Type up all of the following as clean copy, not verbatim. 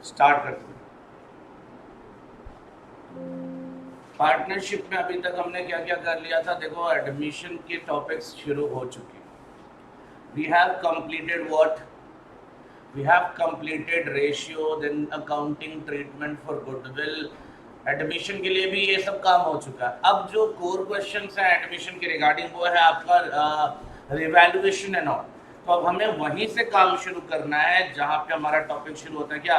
Start करते हैं। Partnership में अभी तक हमने क्या क्या कर लिया था, देखो एडमिशन के टॉपिक्स शुरू हो चुके। We have completed what, we have completed ratio, then accounting treatment for goodwill. Admission के लिए भी ये सब काम हो चुका है। अब जो कोर क्वेश्चंस हैं एडमिशन के रिगार्डिंग वो है आपका रिवैल्यूएशन एंड ऑल। तो अब हमें वहीं से काम शुरू करना है जहां पे हमारा टॉपिक शुरू होता है। क्या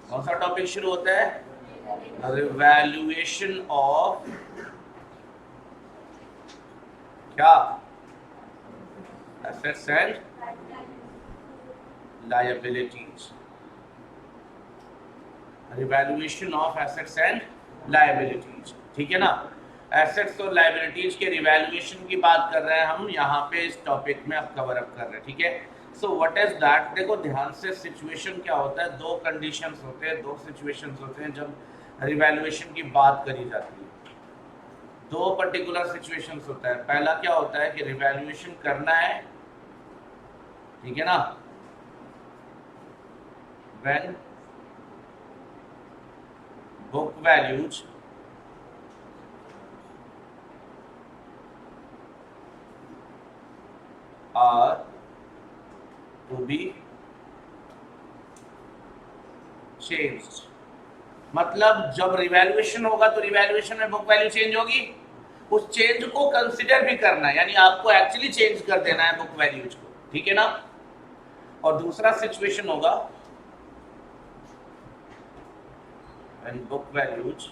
कौन सा टॉपिक शुरू होता है? रिवैल्यूएशन ऑफ क्या? Assets and liabilities. Revaluation of assets and liabilities, ठीक है ना। एसेट्स और लायबिलिटीज के रिवैल्यूएशन की बात कर रहे हैं हम यहाँ पे इस टॉपिक में अब कवर अप कर रहे हैं, ठीक है। So what is that? देखो ध्यान से, सिचुएशन क्या होता है, दो कंडीशंस होते हैं, दो सिचुएशंस होते हैं जब रिवैल्यूएशन की बात करी जाती है। दो पर्टिकुलर सिचुएशंस होता है। पहला क्या होता है कि रिवैल्यूएशन करना है, ठीक है ना, when book values are to be changed। मतलब जब रिवैल्यूएशन होगा तो रिवैल्यूएशन में बुक वैल्यू चेंज होगी, उस चेंज को कंसिडर भी करना है, यानी आपको एक्चुअली चेंज कर देना है बुक वैल्यूज को, ठीक है ना। और दूसरा सिचुएशन होगा when book values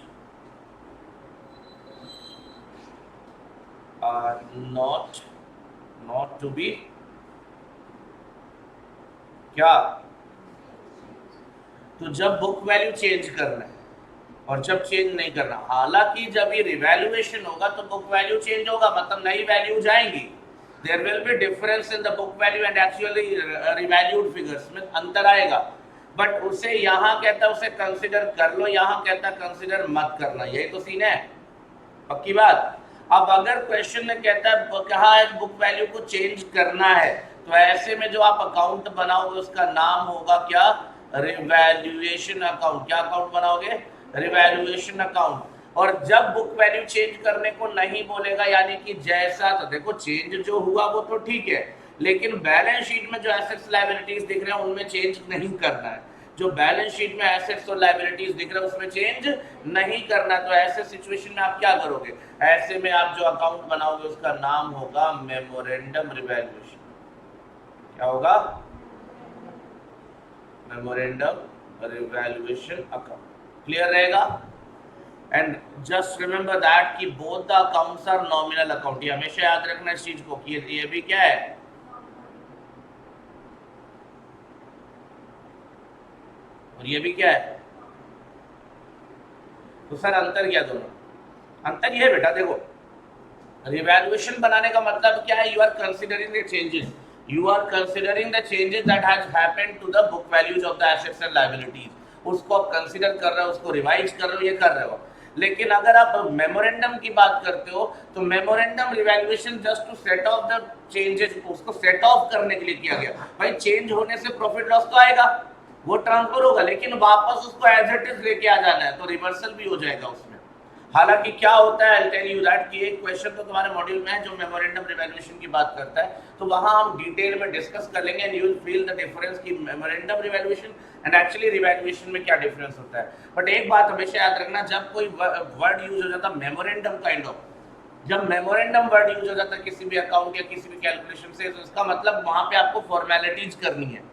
are not to be क्या? तो जब बुक वैल्यू चेंज करना है और जब चेंज नहीं करना। हालांकि जब ये रिवैल्यूएशन होगा तो बुक वैल्यू चेंज होगा, मतलब नई वैल्यूज आएंगी। There will be difference in the book value and actually revalued figures में अंतर आएगा। बट उसे यहाँ कहता है उसे कंसिडर कर लो, यहाँ कहता है कंसिडर मत करना। यही तो सीन है, पक्की बात। अब अगर क्वेश्चन में कहता है कहा है बुक वैल्यू को चेंज करना है, तो ऐसे में जो आप अकाउंट बनाओगे उसका नाम होगा क्या? Revaluation account. क्या अकाउंट बनाओगे? Revaluation account. और जब बुक वैल्यू चेंज करने को नहीं बोलेगा, यानी कि जैसा, तो देखो चेंज जो हुआ वो तो ठीक है, लेकिन बैलेंस शीट में जो एसेट्स लायबिलिटीज दिख रहे हैं उनमें चेंज नहीं करना है। जो बैलेंस शीट में एसेट्स और लायबिलिटीज दिख रहे हैं उसमें चेंज नहीं करना। तो ऐसे सिचुएशन में आप क्या करोगे? ऐसे में आप जो अकाउंट बनाओगे उसका नाम होगा मेमोरेंडम रिवैल्यूएशन। क्या होगा? Memorandum revaluation account. क्लियर रहेगा? एंड जस्ट रिमेंबर दैट कि both the accounts are nominal account. ये हमेशा याद रखना इस चीज को कि ये भी क्या है? और ये भी क्या है? तो सर अंतर क्या दोनों? अंतर ये है बेटा, देखो रिवैल्यूएशन बनाने का मतलब क्या है? You are considering the changes, you are considering the changes that has happened to the book values of the assets and liabilities. उसको आप कंसीडर कर रहे हो, उसको रिवाइज कर रहे हो, ये कर रहे हो। लेकिन अगर आप मेमोरेंडम की बात करते हो तो memorandum revaluation just to set off the changes, उसको सेट ऑफ करने के लिए किया गया। भाई चेंज होने से प्रॉफिट लॉस तो आएगा, वो ट्रांसफर होगा, लेकिन वापस उसको एज इट इज लेके आ जाना है, तो रिवर्सल भी हो जाएगा उसमें। हालांकि क्या होता है, आई टेल यू दैट कि एक क्वेश्चन तो तुम्हारे मॉड्यूल में है जो मेमोरेंडम रिवैल्यूएशन की बात करता है, तो वहां हम डिटेल में डिस्कस कर लेंगे and you will feel the difference कि memorandum revaluation and actually revaluation में क्या डिफरेंस होता है। बट एक बात हमेशा याद रखना, जब कोई वर्ड यूज हो जाता है मेमोरेंडम काइंड ऑफ, जब मेमोरेंडम वर्ड यूज हो जाता है किसी भी अकाउंट या किसी भी कैलकुलेशन से, तो इसका मतलब वहां पे आपको फॉर्मेलिटीज करनी है,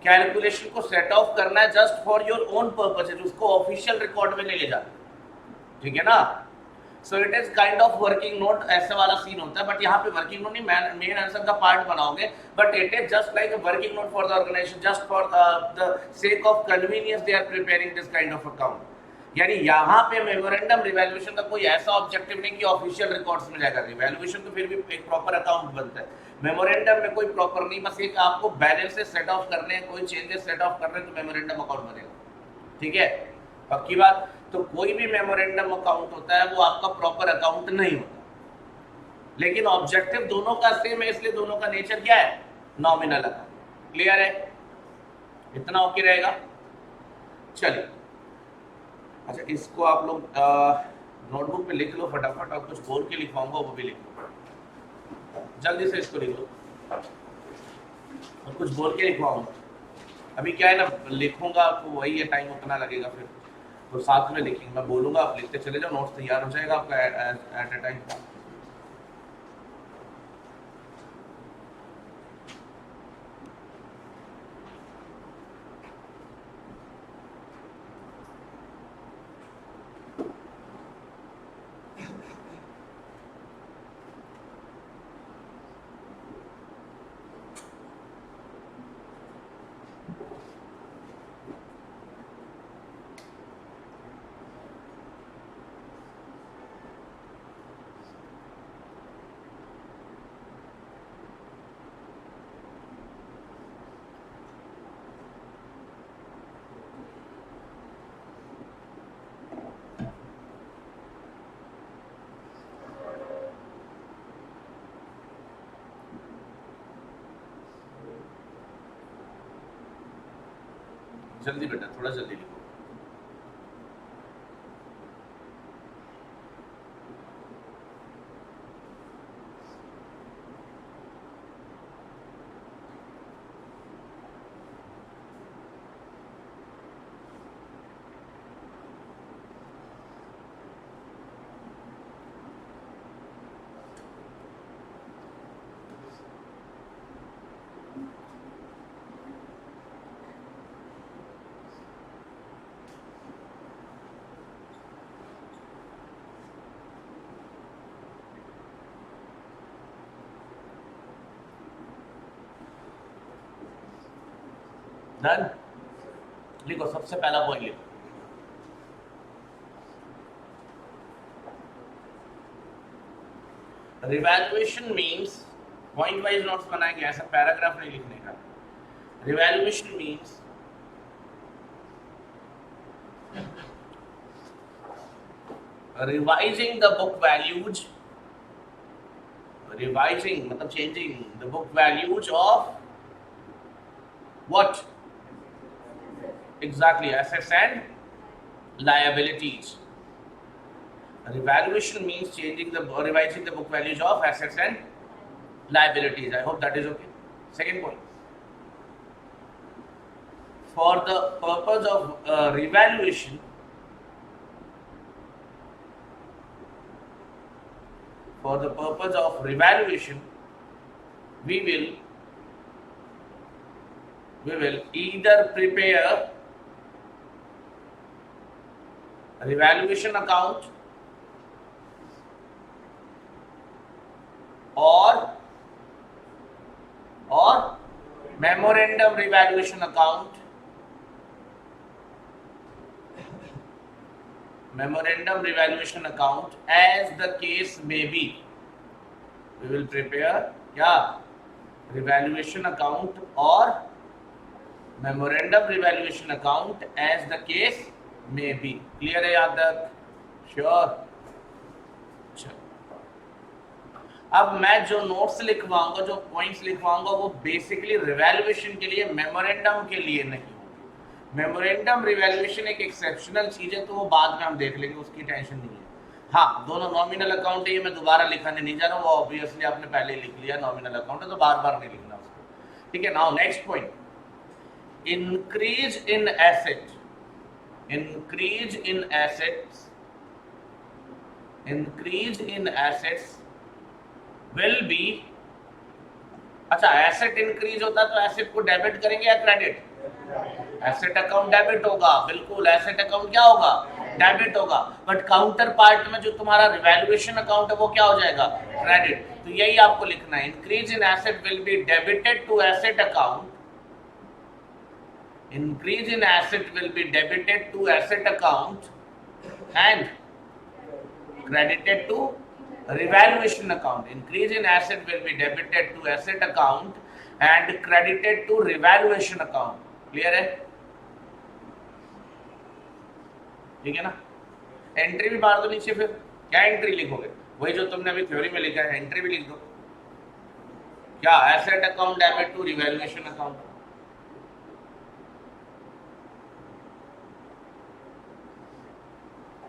कैलकुलेशन को सेट ऑफ करना है just for your own purposes, उसको ऑफिशियल रिकॉर्ड में नहीं ले जाना, ठीक है ना। So it is kind of working note, ऐसा वाला सीन होता है। बट यहाँ पे वर्किंग नोट नहीं, मेन आंसर का पार्ट बनाओगे, but it is just like a working note for the organization, just for the sake of convenience they are preparing this kind of account. यानी यहाँ पे मेमोरेंडम रिवैल्यूएशन का कोई ऐसा objective नहीं कि ऑफिशियल रिकॉर्ड्स में जाएगा। रिवैल्यूएशन तो फिर भी एक प्रॉपर अकाउंट बनता है, मेमोरेंडम में कोई प्रॉपर नहीं, बस एक आपको बैलेंसेस सेट ऑफ करने हैं, कोई चेंजेस सेट ऑफ करने हैं, तो मेमोरेंडम अकाउंट बनेगा, ठीक है, पक्की बात। तो कोई भी मेमोरेंडम अकाउंट होता है वो आपका प्रॉपर अकाउंट नहीं होता, लेकिन ऑब्जेक्टिव दोनों का सेम है, इसलिए दोनों का नेचर क्या है? Nominal account. क्लियर है? इतना ओके रहेगा? चलिए, अच्छा इसको आप लोग नोटबुक पे लिख लो फटाफट, और कुछ बोल के लिखवाऊंगा वो भी लिख लो, जल्दी से इसको लिख लो और कुछ बोल के लिखवाऊंगा। अभी क्या है ना, लिखूंगा तो वही है, टाइम उतना लगेगा, फिर तो साथ में लिखेंगे, मैं बोलूंगा आप लिखते चले जाओ, नोट्स तैयार हो जाएगा आपका एट अ टाइम। जल्दी बेटा, थोड़ा जल्दी लिखो। डन, लिखो सबसे पहला पॉइंट लिखो। Revaluation means, point wise notes बनाएंगे, ऐसा पैराग्राफ नहीं लिखने का। Revaluation means revising the book values, revising मतलब changing the book values of what? Exactly, assets and liabilities. Revaluation means changing the, revising the book values of assets and liabilities. I hope that is okay. Second point. For the purpose of revaluation, for the purpose of revaluation, we will either prepare a revaluation account or memorandum revaluation account, memorandum revaluation account, as the case may be. We will prepare क्या, revaluation account or memorandum revaluation account as the case may be. Clear है यहाँ तक? Sure. अब मैं जो notes लिखवाऊंगा, जो points लिखवाऊंगा, वो basically revaluation के लिए, मेमोरेंडम के लिए नहीं होगी। मेमोरेंडम रिवैल्यूएशन एक एक्सेप्शनल चीज है, तो वो बाद में हम देख लेंगे, उसकी टेंशन नहीं है। हाँ, दोनों नॉमिनल अकाउंट है, ये मैं दोबारा लिखाने नहीं जा रहा हूँ, वो ऑब्वियसली आपने पहले लिख लिया, नॉमिनल अकाउंट है तो बार बार नहीं लिखना उसको, ठीक है। Now next point, increase in asset, increase in assets, increase in assets will be, अच्छा एसेट इंक्रीज होता है तो एसेट को डेबिट करेंगे या क्रेडिट? एसेट अकाउंट डेबिट होगा, बिल्कुल, एसेट अकाउंट क्या होगा? डेबिट होगा। बट काउंटर पार्ट में जो तुम्हारा रिवैल्यूएशन अकाउंट है वो क्या हो जाएगा? क्रेडिट। तो यही आपको लिखना है, increase in asset will be debited to asset account, increase in asset will be debited to asset account and credited to revaluation account. Increase in asset will be debited to asset account and credited to revaluation account. Clear है? ठीक है ना? Entry भी मार दो नीचे, फिर क्या एंट्री लिखोगे? वही जो तुमने अभी थ्योरी में लिखा है, एंट्री भी लिख दो। क्या? Asset account debit to revaluation account.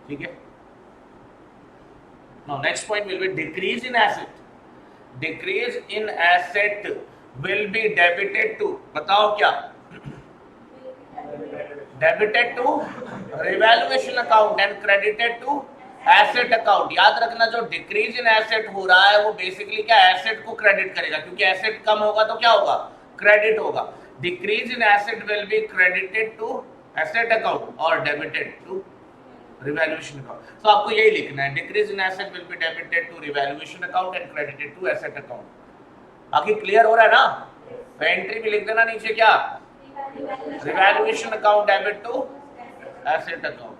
ठीक है. Now next point will be decrease in asset. Decrease in asset will be debited to, बताओ क्या? Debited to revaluation account and credited to asset account. याद रखना जो decrease in asset हो रहा है वो basically क्या asset को credit करेगा, क्योंकि asset कम होगा तो क्या होगा? Credit होगा. Decrease in asset will be credited to asset account or debited to revaluation account. So आपको यही लिखना है, decrease in asset will be debited to revaluation account and credited to asset account. बाकी क्लियर हो रहा है ना? एंट्री भी लिख देना नीचे क्या? revaluation account debit to asset account.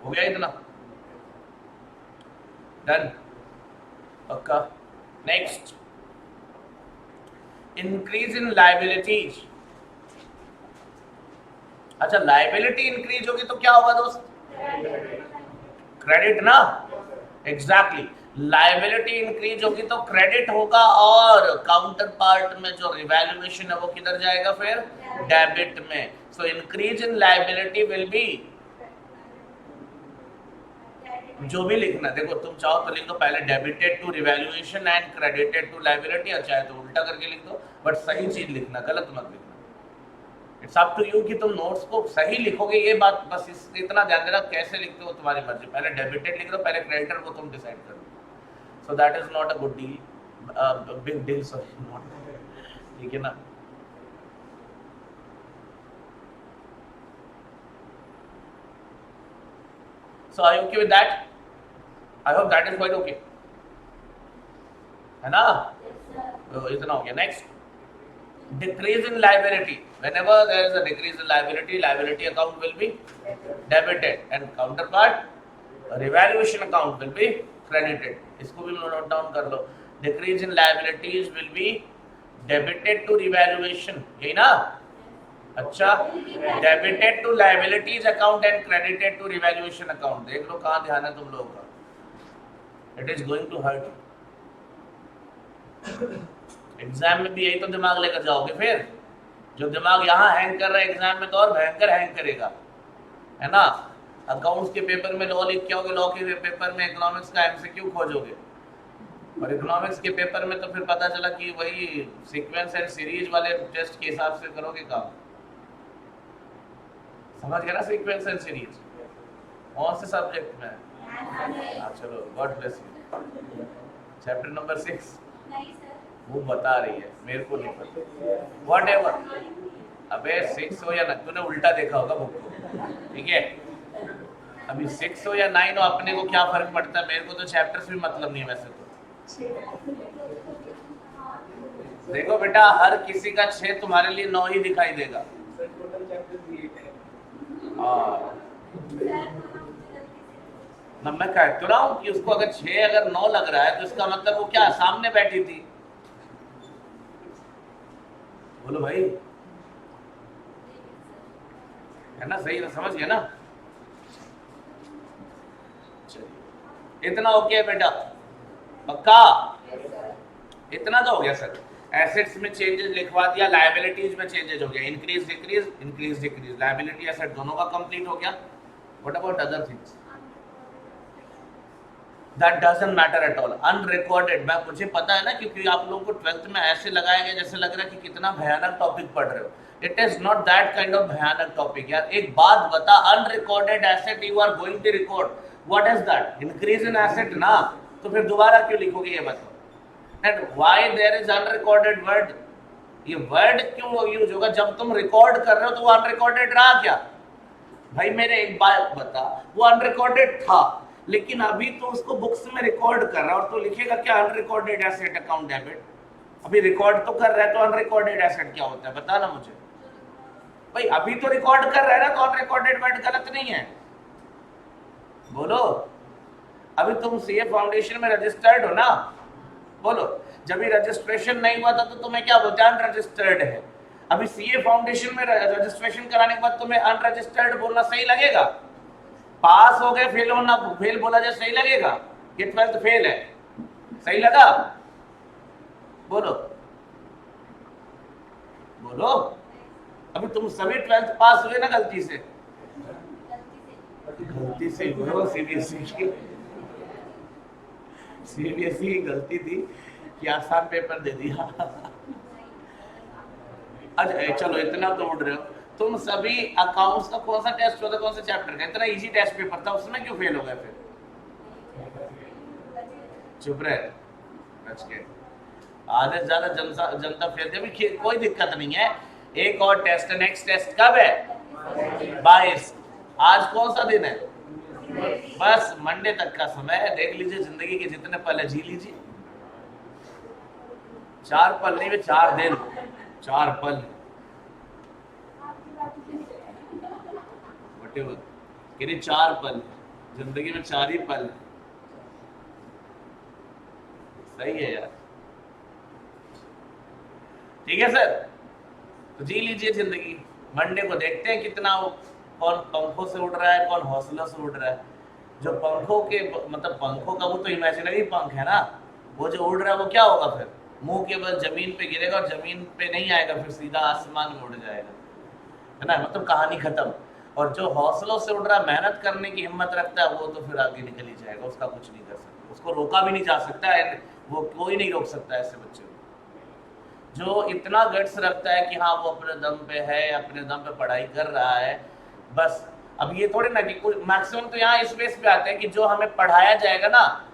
हो गया इतना? डन? पक्का? Next, increase in liabilities. अच्छा, लायबिलिटी इंक्रीज होगी तो क्या होगा दोस्त? क्रेडिट ना? एग्जैक्टली. लायबिलिटी इंक्रीज होगी तो क्रेडिट होगा और काउंटर पार्ट में जो रिवैल्यूएशन है वो किधर जाएगा फिर? डेबिट में. So increase in liability will be, जो भी लिखना, देखो तुम चाहो तो लिख दो पहले debited to revaluation and credited to liability, और चाहे तो उल्टा करके लिख दो, बट सही चीज लिखना, गलत मत लिखना. इट्स अप टू यू कि तुम नोट्स को सही लिखोगे, ये बात बस इतना ध्यान देना. कैसे लिखते हो तुम्हारी मर्जी, पहले डेबिटेड लिख दो, पहले क्रेडिटर को तुम डिसाइड करो. So that is not a good deal, big deal, sorry not, ठीक है ना? So are you okay with that? I hope that is quite okay. है ना? तो इतना हो गया. Next, decrease in liability. Whenever there is a decrease in liability, liability account will be debited and counterpart revaluation account will be credited. इसको भी note down कर लो. Decrease in liabilities will be debited to revaluation. यही ना? अच्छा, debited to liabilities account and credited to revaluation account. देख लो कहाँ ध्यान है तुम लोगों का. It is going to hurt. Exam में भी यही तो दिमाग लेकर जाओगे फिर. जो दिमाग यहाँ हैंग कर रहा है एग्जाम में तो और भयंकर हैंग करेगा, है ना? अकाउंट्स के पेपर में लॉ लिख के आओगे, लॉ के पेपर में इकोनॉमिक्स का एमसीक्यू खोजोगे, और इकोनॉमिक्स के पेपर में तो फिर पता चला कि वही सीक्वेंस एंड सीरीज वाले टेस्ट के हिसाब से करोगे काम. समझ गया ना? सीक्वेंस एंड सीरीज कौन से सब्जेक्ट में? हाँ चलो, God bless you. Chapter number 6 वो बता रही है, मेरे को नहीं पता. व्हाटएवर. अबे 6 हो या ना, तूने उल्टा देखा होगा बुक को, ठीक है? अभी 6 हो या 9 हो, अपने को क्या फर्क पड़ता है? मेरे को तो चैप्टर्स भी मतलब नहीं है वैसे तो. देखो बेटा, हर किसी का 6 तुम्हारे लिए 9 ही दिखाई देगा. ना मैं कहता रहा हूँ कि उसको अगर 6 अगर 9 लग रहा है तो इसका मतलब वो क्या सामने बैठी थी? बोलो भाई, है ना? सही ना? समझ गया ना? चलिए, इतना हो गया बेटा? पक्का? इतना तो हो गया सर. एसेट्स में चेंजेस लिखवा दिया, लायबिलिटीज में चेंजेस हो गया, increase decrease, increase decrease, liability asset दोनों का कंप्लीट हो गया. What about other things? That doesn't matter at all. Unrecorded, मैं मुझे पता है ना, क्योंकि आप लोगों को 12th में ऐसे लगाया गया जैसे लग रहा है कि कितना भयानक टॉपिक पढ़ रहे हो. It is not that kind of भयानक टॉपिक यार. एक बात बता, unrecorded asset you are going to record, what is that? Increase in asset ना? तो फिर दोबारा क्यों लिखोगे ये बताओ? And why there is unrecorded word? ये वर्ड क्यों यूज होगा? जब तुम रिकॉर्ड कर रहे हो तो वो अनरिकॉर्डेड रहा क्या? भाई मेरे एक बात बता, वो अनरिकॉर्डेड था, लेकिन अभी तो उसको बुक्स में रिकॉर्ड कर रहा है, और तो लिखेगा क्या? Unrecorded asset account debit. अभी रिकॉर्ड तो कर रहा है, तो अनरिकॉर्डेड एसेट क्या होता है बता ना मुझे. भाई अभी तो रिकॉर्ड कर रहा है ना, तो अनरिकॉर्डेड वर्ड गलत नहीं है. बोलो, अभी तुम सीए फाउंडेशन में रजिस्टर्ड हो ना? बोलो, जब रजिस्ट्रेशन नहीं हुआ था तो तुम्हें क्या बोलते? अनरजिस्टर्ड है. अभी सीए फाउंडेशन में रजिस्ट्रेशन कराने के बाद तुम्हें अनरजिस्टर्ड बोलना सही लगेगा? पास हो गए, फेल होना, फेल बोला जाए सही लगेगा? ये 12th फेल है, सही लगा? बोलो बोलो. अभी तुम सभी 12th पास हुए ना गलती से हुए हो। सीबीएसई की गलती थी कि आसान पेपर दे दिया। अच्छा चलो इतना तो उड़ रहे हो तुम सभी। अकाउंट्स का कौन सा टेस्ट होता, कौन सा चैप्टर का? इतना इजी टेस्ट पेपर था, उसमें क्यों फेल हो गए फिर? चुप रहे, बच गए। आधे से ज्यादा जनता फेल थी। अभी कोई दिक्कत नहीं है, एक और टेस्ट है। नेक्स्ट टेस्ट कब है? 22। आज कौन सा दिन है? बस मंडे तक का समय है। देख लीजिए, जिंदगी के जितने पल है जी लीजिए। 4 पल नहीं, 4 दिन, 4 पल, वटेवर 4 पल जिंदगी में, 4 ही पल। सही है यार, ठीक है सर। तो जी लीजिए जिंदगी। मंडे को देखते हैं कितना वो, कौन पंखों से उड़ रहा है, कौन हौसलों से उड़ रहा है। जो पंखों के मतलब पंखों का वो तो इमेजिनरी पंख है ना, वो जो उड़ रहा है वो क्या होगा फिर? मुंह के बल जमीन पे गिरेगा और जमीन पे नहीं आएगा, फिर सीधा आसमान में उड़ जाएगा, है ना, मतलब कहानी खत्म। और जो हौसलों से उड़ रहा, मेहनत करने की हिम्मत रखता है, वो तो फिर आगे निकल ही जाएगा, उसका कुछ नहीं कर सकता, उसको रोका भी नहीं जा सकता है, वो कोई नहीं रोक सकता ऐसे बच्चे को। जो इतना गट्स रखता है कि हाँ वो अपने दम पे है, अपने दम पे पढ़ाई कर रहा है, बस। अब ये थोड़े ना कि मैक्सिमम तो यहाँ इस बेस पे आते हैं कि जो हमें पढ़ाया जाएगा ना,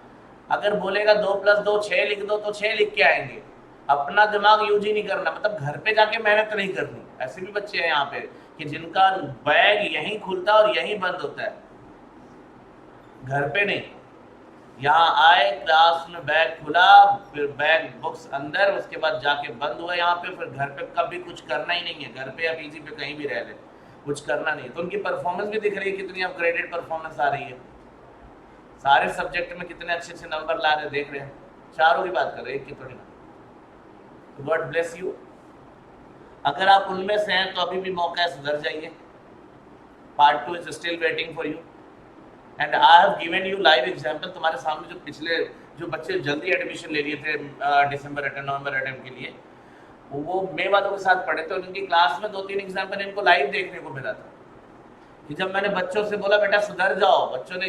अगर बोलेगा 2 + 2 6 लिख दो, तो 6 लिख के आएंगे। अपना दिमाग यूज ही नहीं करना, मतलब घर पे जाके मेहनत नहीं करनी। ऐसे भी बच्चे हैं यहाँ पे कि जिनका बैग यहीं खुलता है और यहीं बंद होता है, घर पे नहीं। यहाँ आए, क्लास में बैग खुला, फिर बैग बुक्स अंदर, उसके बाद जाके बंद हुआ यहाँ पे, फिर घर पे कभी कुछ करना ही नहीं है। घर पे या पीजी पे कहीं भी रह ले, कुछ करना नहीं है। तो उनकी परफॉर्मेंस भी दिख रही है, कितनी अपग्रेडेड परफॉर्मेंस आ रही है। सारे सब्जेक्ट में कितने अच्छे अच्छे नंबर ला रहे, देख रहे हैं। चारों की बात कर रहे हैं, एक की थोड़ी ना। God bless you. अगर आप उनमें से हैं तो अभी भी मौका है, सुधर जाइए। Part 2 is still waiting for you and I have given you live example. तुम्हारे सामने जो पिछले जो बच्चे जल्दी एडमिशन ले लिए थे दिसंबर अटेम्प्ट, नवंबर अटेम्प्ट के लिए, वो मई वालों के साथ पढ़े थे, और उनकी क्लास में 2-3 एग्जाम्पल इनको लाइव देखने को मिला था। कि जब मैंने बच्चों से बोला बेटा सुधर जाओ, बच्चों ने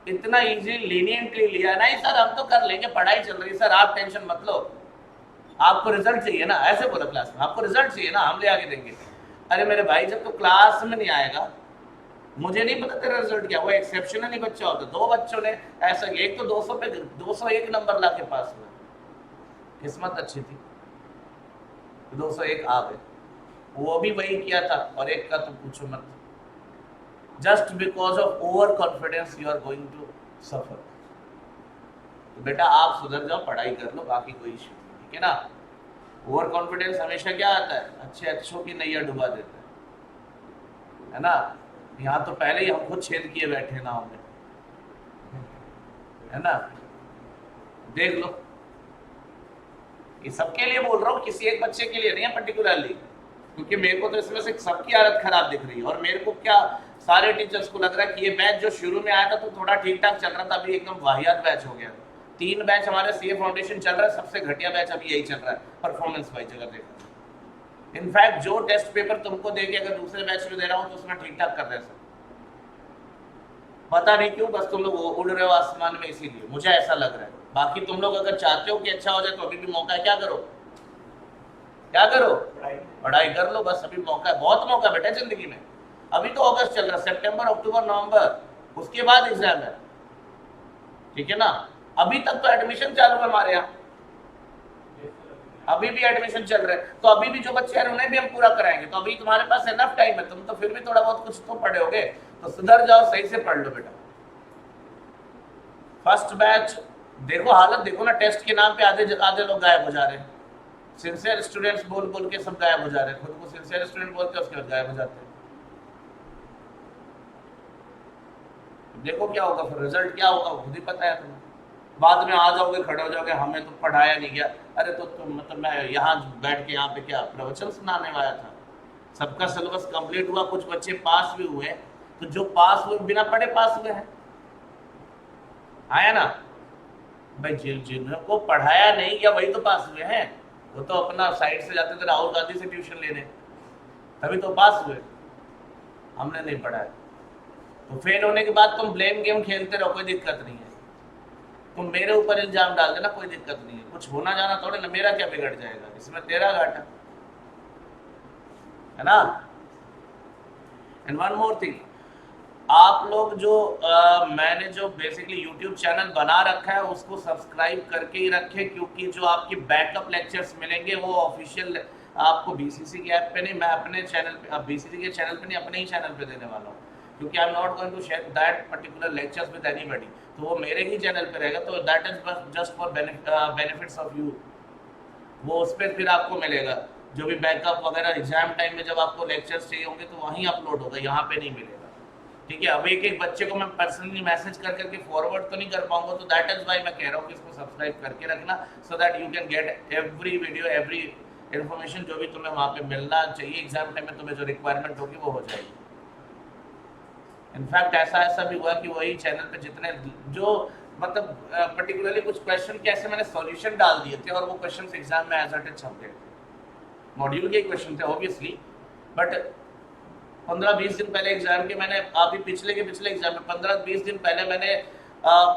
इतना इजी लीनियंटली लिया। नहीं सर हम तो कर लेंगे, पढ़ाई चल रही है सर, आप टेंशन मत लो, आपको रिजल्ट चाहिए ना, ऐसे बोला क्लास में, आपको रिजल्ट चाहिए ना, हम ले आके देंगे। अरे मेरे भाई, जब तो क्लास में नहीं आएगा, मुझे नहीं पता तेरा रिजल्ट क्या। वो एक्सेप्शनल ही बच्चा होता। 2 बच्चों ने ऐसा, एक तो 200 पे 201 नंबर ला के पास हुआ, किस्मत अच्छी थी, 201 आ गए। वो भी वही किया था, और एक का तो पूछो मत। Just because of over confidence you are going to suffer. तो बेटा आप सुधर जाओ, पढ़ाई कर लो, बाकी कोई इश्यू नहीं, ठीक है ना। ओवर कॉन्फिडेंस हमेशा क्या आता है? अच्छों की नैया डुबा देता है ना। यहाँ तो पहले ही हम खुद छेद किए बैठे ना हमें, है ना। देख लो, ये सबके लिए बोल रहा हूँ, किसी एक बच्चे के लिए नहीं है पर्टिकुलरली, क्योंकि मेरे को तो इसमें से सबकी हालत खराब दिख रही है। और मेरे को क्या, सारे टीचर्स को लग रहा है कि ये बैच जो शुरू में आया था तो थोड़ा ठीक ठाक चल रहा था, अभी एकदम वाहियात बैच हो गया। 3 बैच हमारे सीए फाउंडेशन चल रहा है, सबसे घटिया बैच अभी यही चल रहा है परफॉर्मेंस वाइज अगर देखा। इनफैक्ट जो टेस्ट पेपर तुमको देके अगर दूसरे बैच में दे रहा हूँ तो उसमें ठीक ठाक कर रहे हैं, पता नहीं क्यों, बस तुम लोग उड़ रहे हो आसमान में, इसीलिए मुझे ऐसा लग रहा है। बाकी तुम लोग अगर चाहते हो कि अच्छा हो जाए तो अभी भी मौका है। क्या करो, पढ़ाई कर लो, बस अभी मौका है, बहुत मौका बेटा जिंदगी में। अभी तो अगस्त चल रहा है, सितंबर, अक्टूबर, नवंबर, उसके बाद एग्जाम है, ठीक है ना। अभी तक तो एडमिशन चालू है हमारे यहाँ, अभी भी एडमिशन चल रहे हैं, तो अभी भी जो बच्चे हैं उन्हें भी हम पूरा कराएंगे। तो अभी तुम्हारे पास एनफ टाइम है, तुम तो फिर भी थोड़ा बहुत कुछ तो पढ़े होगे, तो सुधर जाओ, सही से पढ़ लो बेटा। फर्स्ट बैच देखो, हालत देखो ना, टेस्ट के नाम पे आधे लोग गायब हो जा रहे हैं। सिंसियर स्टूडेंट्स बोल बोल के सब गायब हो जा रहे हैं, खुद को सिंसियर स्टूडेंट बोलते हैं, उसके बाद गायब हो जाते हैं। देखो क्या होगा फिर, रिजल्ट क्या होगा खुद ही पता है तुम्हें। बाद में आ जाओगे, खड़े हो जाओगे, हमें तो पढ़ाया नहीं गया। अरे तो तुम मतलब मैं यहाँ बैठ के यहाँ पे क्या प्रवचन सुनाने वाला था? सबका सिलेबस कंप्लीट हुआ, कुछ बच्चे पास भी हुए, तो जो पास हुए बिना पढ़े पास हुए हैं, आया ना भाई। जिनको पढ़ाया नहीं गया वही तो पास हुए हैं। वो तो अपना साइड से जाते थे राहुल गांधी से ट्यूशन लेने, तभी तो पास हुए, हमने नहीं पढ़ा है। तो फेल होने के बाद तुम ब्लेम गेम खेलते रहो, कोई दिक्कत नहीं है। तुम मेरे ऊपर इल्जाम डाल देना, कोई दिक्कत नहीं है, कुछ होना जाना थोड़े ना, मेरा क्या बिगड़ जाएगा, इसमें तेरा घाटा है ना। एंड वन मोर थिंग, आप लोग जो मैंने जो बेसिकली यूट्यूब चैनल बना रखा है उसको सब्सक्राइब करके ही रखें, क्योंकि जो आपकी बैकअप लेक्चर्स मिलेंगे वो ऑफिशियल आपको बीसीसी के ऐप पे नहीं, मैं अपने चैनल पे, बीसीसी के चैनल पे नहीं, अपने ही चैनल पे देने वाला हूँ, क्योंकि I am not going to share that particular lectures with anybody, तो वो मेरे ही चैनल पे रहेगा, तो that is just for benefits of you. वो उस पर फिर आपको मिलेगा, जो भी बैकअप वगैरह एग्जाम टाइम में जब आपको लेक्चर्स चाहिए होंगे तो वहीं अपलोड होगा, यहाँ पे नहीं मिलेगा, ठीक है। अब एक एक बच्चे को मैं पर्सनली मैसेज कर करके फॉरवर्ड तो नहीं कर पाऊंगा, तो दैट इज वाई मैं कह रहा हूँ कि इसको सब्सक्राइब करके रखना, so that you can get every video, every information जो भी तुम्हें वहाँ पे मिलना चाहिए एग्जाम टाइम में, तुम्हें जो रिक्वायरमेंट होगी वो हो जाएगी। इनफैक्ट ऐसा भी हुआ कि वही चैनल पे जितने जो मतलब पर्टिकुलरली कुछ क्वेश्चन के ऐसे मैंने सॉल्यूशन डाल दिए थे और वो क्वेश्चन एग्जाम में एज इट इज छप गए, मॉड्यूल के क्वेश्चन थे ऑब्वियसली, बट 15-20 दिन पहले एग्जाम के मैंने अभी पिछले एग्जाम में 15-20 दिन पहले मैंने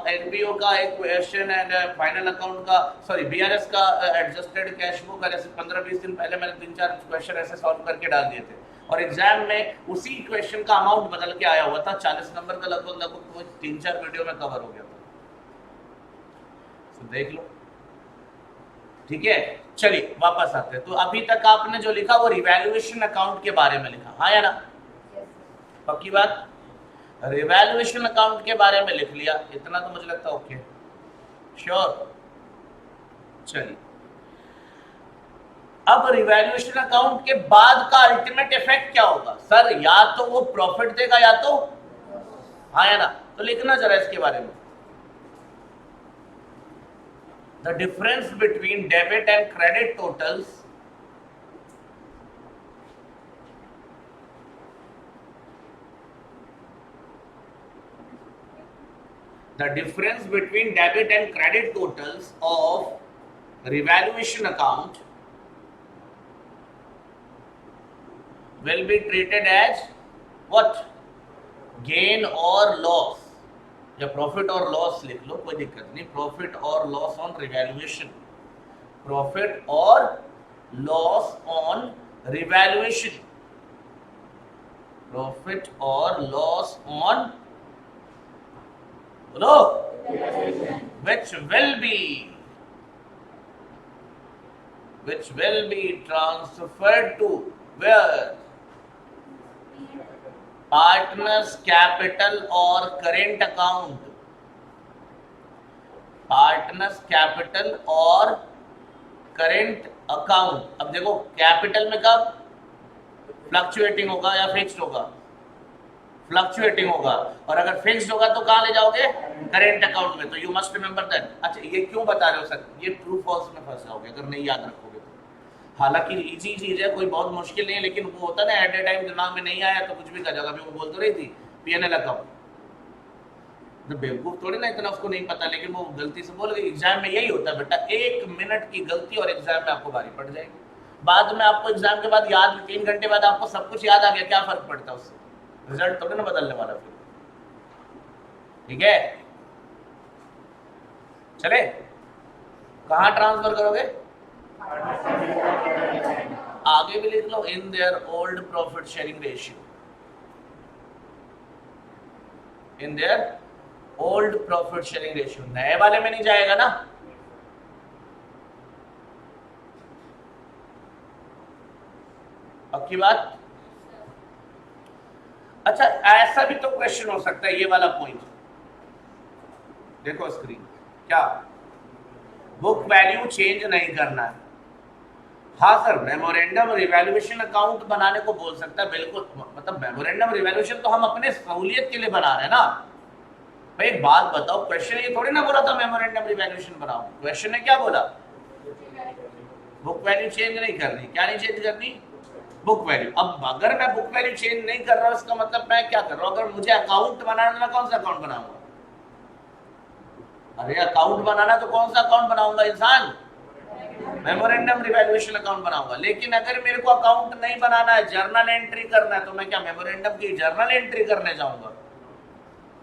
एनपीओ का एक क्वेश्चन एंड फाइनल अकाउंट का, सॉरी बीआरएस का एडजस्टेड कैश फ्लो का, जैसे 15-20 दिन पहले मैंने 3-4 क्वेश्चन ऐसे सॉल्व करके डाल दिए थे, और एग्जाम में उसी क्वेश्चन का अमाउंट बदल के आया हुआ था, 40 नंबर का लगभग 3-4 वीडियो में कवर हो गया था, तो देख लो, ठीक है। चलिए वापस आते हैं, तो अभी तक आपने जो लिखा वो रिवैल्यूएशन अकाउंट के बारे में लिखा, हाँ या ना, पक्की बात, रिवैल्यूएशन अकाउंट के बारे में लिख लिया, इतना तो मुझे लगता है ओके, श्योर। चलिए अब रिवैल्यूएशन अकाउंट के बाद का अल्टीमेट इफेक्ट क्या होगा सर, या तो वो प्रॉफिट देगा या तो, हाँ या ना, तो लिखना जरा इसके बारे में। The difference between debit and credit totals of revaluation account will be treated as what? Gain or loss, या प्रॉफिट और लॉस लिख लो, कोई दिक्कत नहीं, प्रॉफिट और लॉस ऑन रिवैल्यूएशन, प्रॉफिट और लॉस ऑन रिवैल्यूएशन, प्रॉफिट और लॉस ऑन, बोलो, which will be transferred to where? Partners capital और करेंट अकाउंट, पार्टनर्स कैपिटल और करेंट अकाउंट। अब देखो कैपिटल में कब फ्लक्चुएटिंग होगा या फिक्स्ड होगा, फ्लक्चुएटिंग होगा, और अगर फिक्स्ड होगा तो कहां ले जाओगे, करेंट अकाउंट में, तो यू मस्ट रिमेंबर दैट। अच्छा ये क्यों बता रहे हो सर, ये ट्रू फॉल्स में फंस जाओगे अगर नहीं याद रखोगे तो, हालांकि इजी चीज है, कोई बहुत मुश्किल नहीं है, लेकिन वो होता है ना एट ए टाइम दिमाग में नहीं आया तो कुछ भी कर जाएगा। अभी वो बोल तो रही थी पीएनएल अकाउंट, तो बेवकूफ थोड़ी ना इतना उसको नहीं पता, लेकिन वो गलती से बोल गई। एग्जाम में यही होता है बेटा, 1 मिनट की गलती और एग्जाम में आपको भारी पड़ जाएगी, बाद में आपको एग्जाम के बाद याद, 3 घंटे बाद आपको सब कुछ याद आ गया, क्या फर्क पड़ता है उससे, रिजल्ट थोड़ी ना बदलने वाला फिर, ठीक है। चले कहां ट्रांसफर करोगे, आगे भी लिख लो, in their old profit sharing ratio, in their old profit sharing ratio, नए वाले में नहीं जाएगा ना, पक्की बात। अच्छा ऐसा भी तो क्वेश्चन हो सकता है, ये वाला पॉइंट देखो स्क्रीन, क्या बुक वैल्यू चेंज नहीं करना है, हाँ सर मेमोरेंडम रिवैल्यूएशन अकाउंट बनाने को बोल सकता है, बिल्कुल, मतलब मेमोरेंडम रिवैल्यूएशन तो हम अपने सहूलियत के लिए बना रहे हैं ना भाई। एक बात बताओ, क्वेश्चन ये थोड़ी ना बोला था मेमोरेंडम रिवैल्यूएशन बनाओ, क्वेश्चन ने क्या बोला, बुक वैल्यू चेंज नहीं करनी, क्या नहीं चेंज करनी, बुक वैल्यू। अब अगर मैं बुक वैल्यू चेंज नहीं कर रहा हूं, इसका मतलब मैं क्या कर रहा हूं, अगर मुझे अकाउंट बनाना, मैं कौन सा अकाउंट बनाऊंगा, अरे अकाउंट बनाना तो कौन सा अकाउंट बनाऊंगा इंसान, मेमोरेंडम रिवैल्यूएशन अकाउंट बनाऊंगा। लेकिन अगर मेरे को अकाउंट नहीं बनाना है, जर्नल एंट्री करना है, तो मैं क्या मेमोरेंडम की जर्नल एंट्री करने जाऊंगा?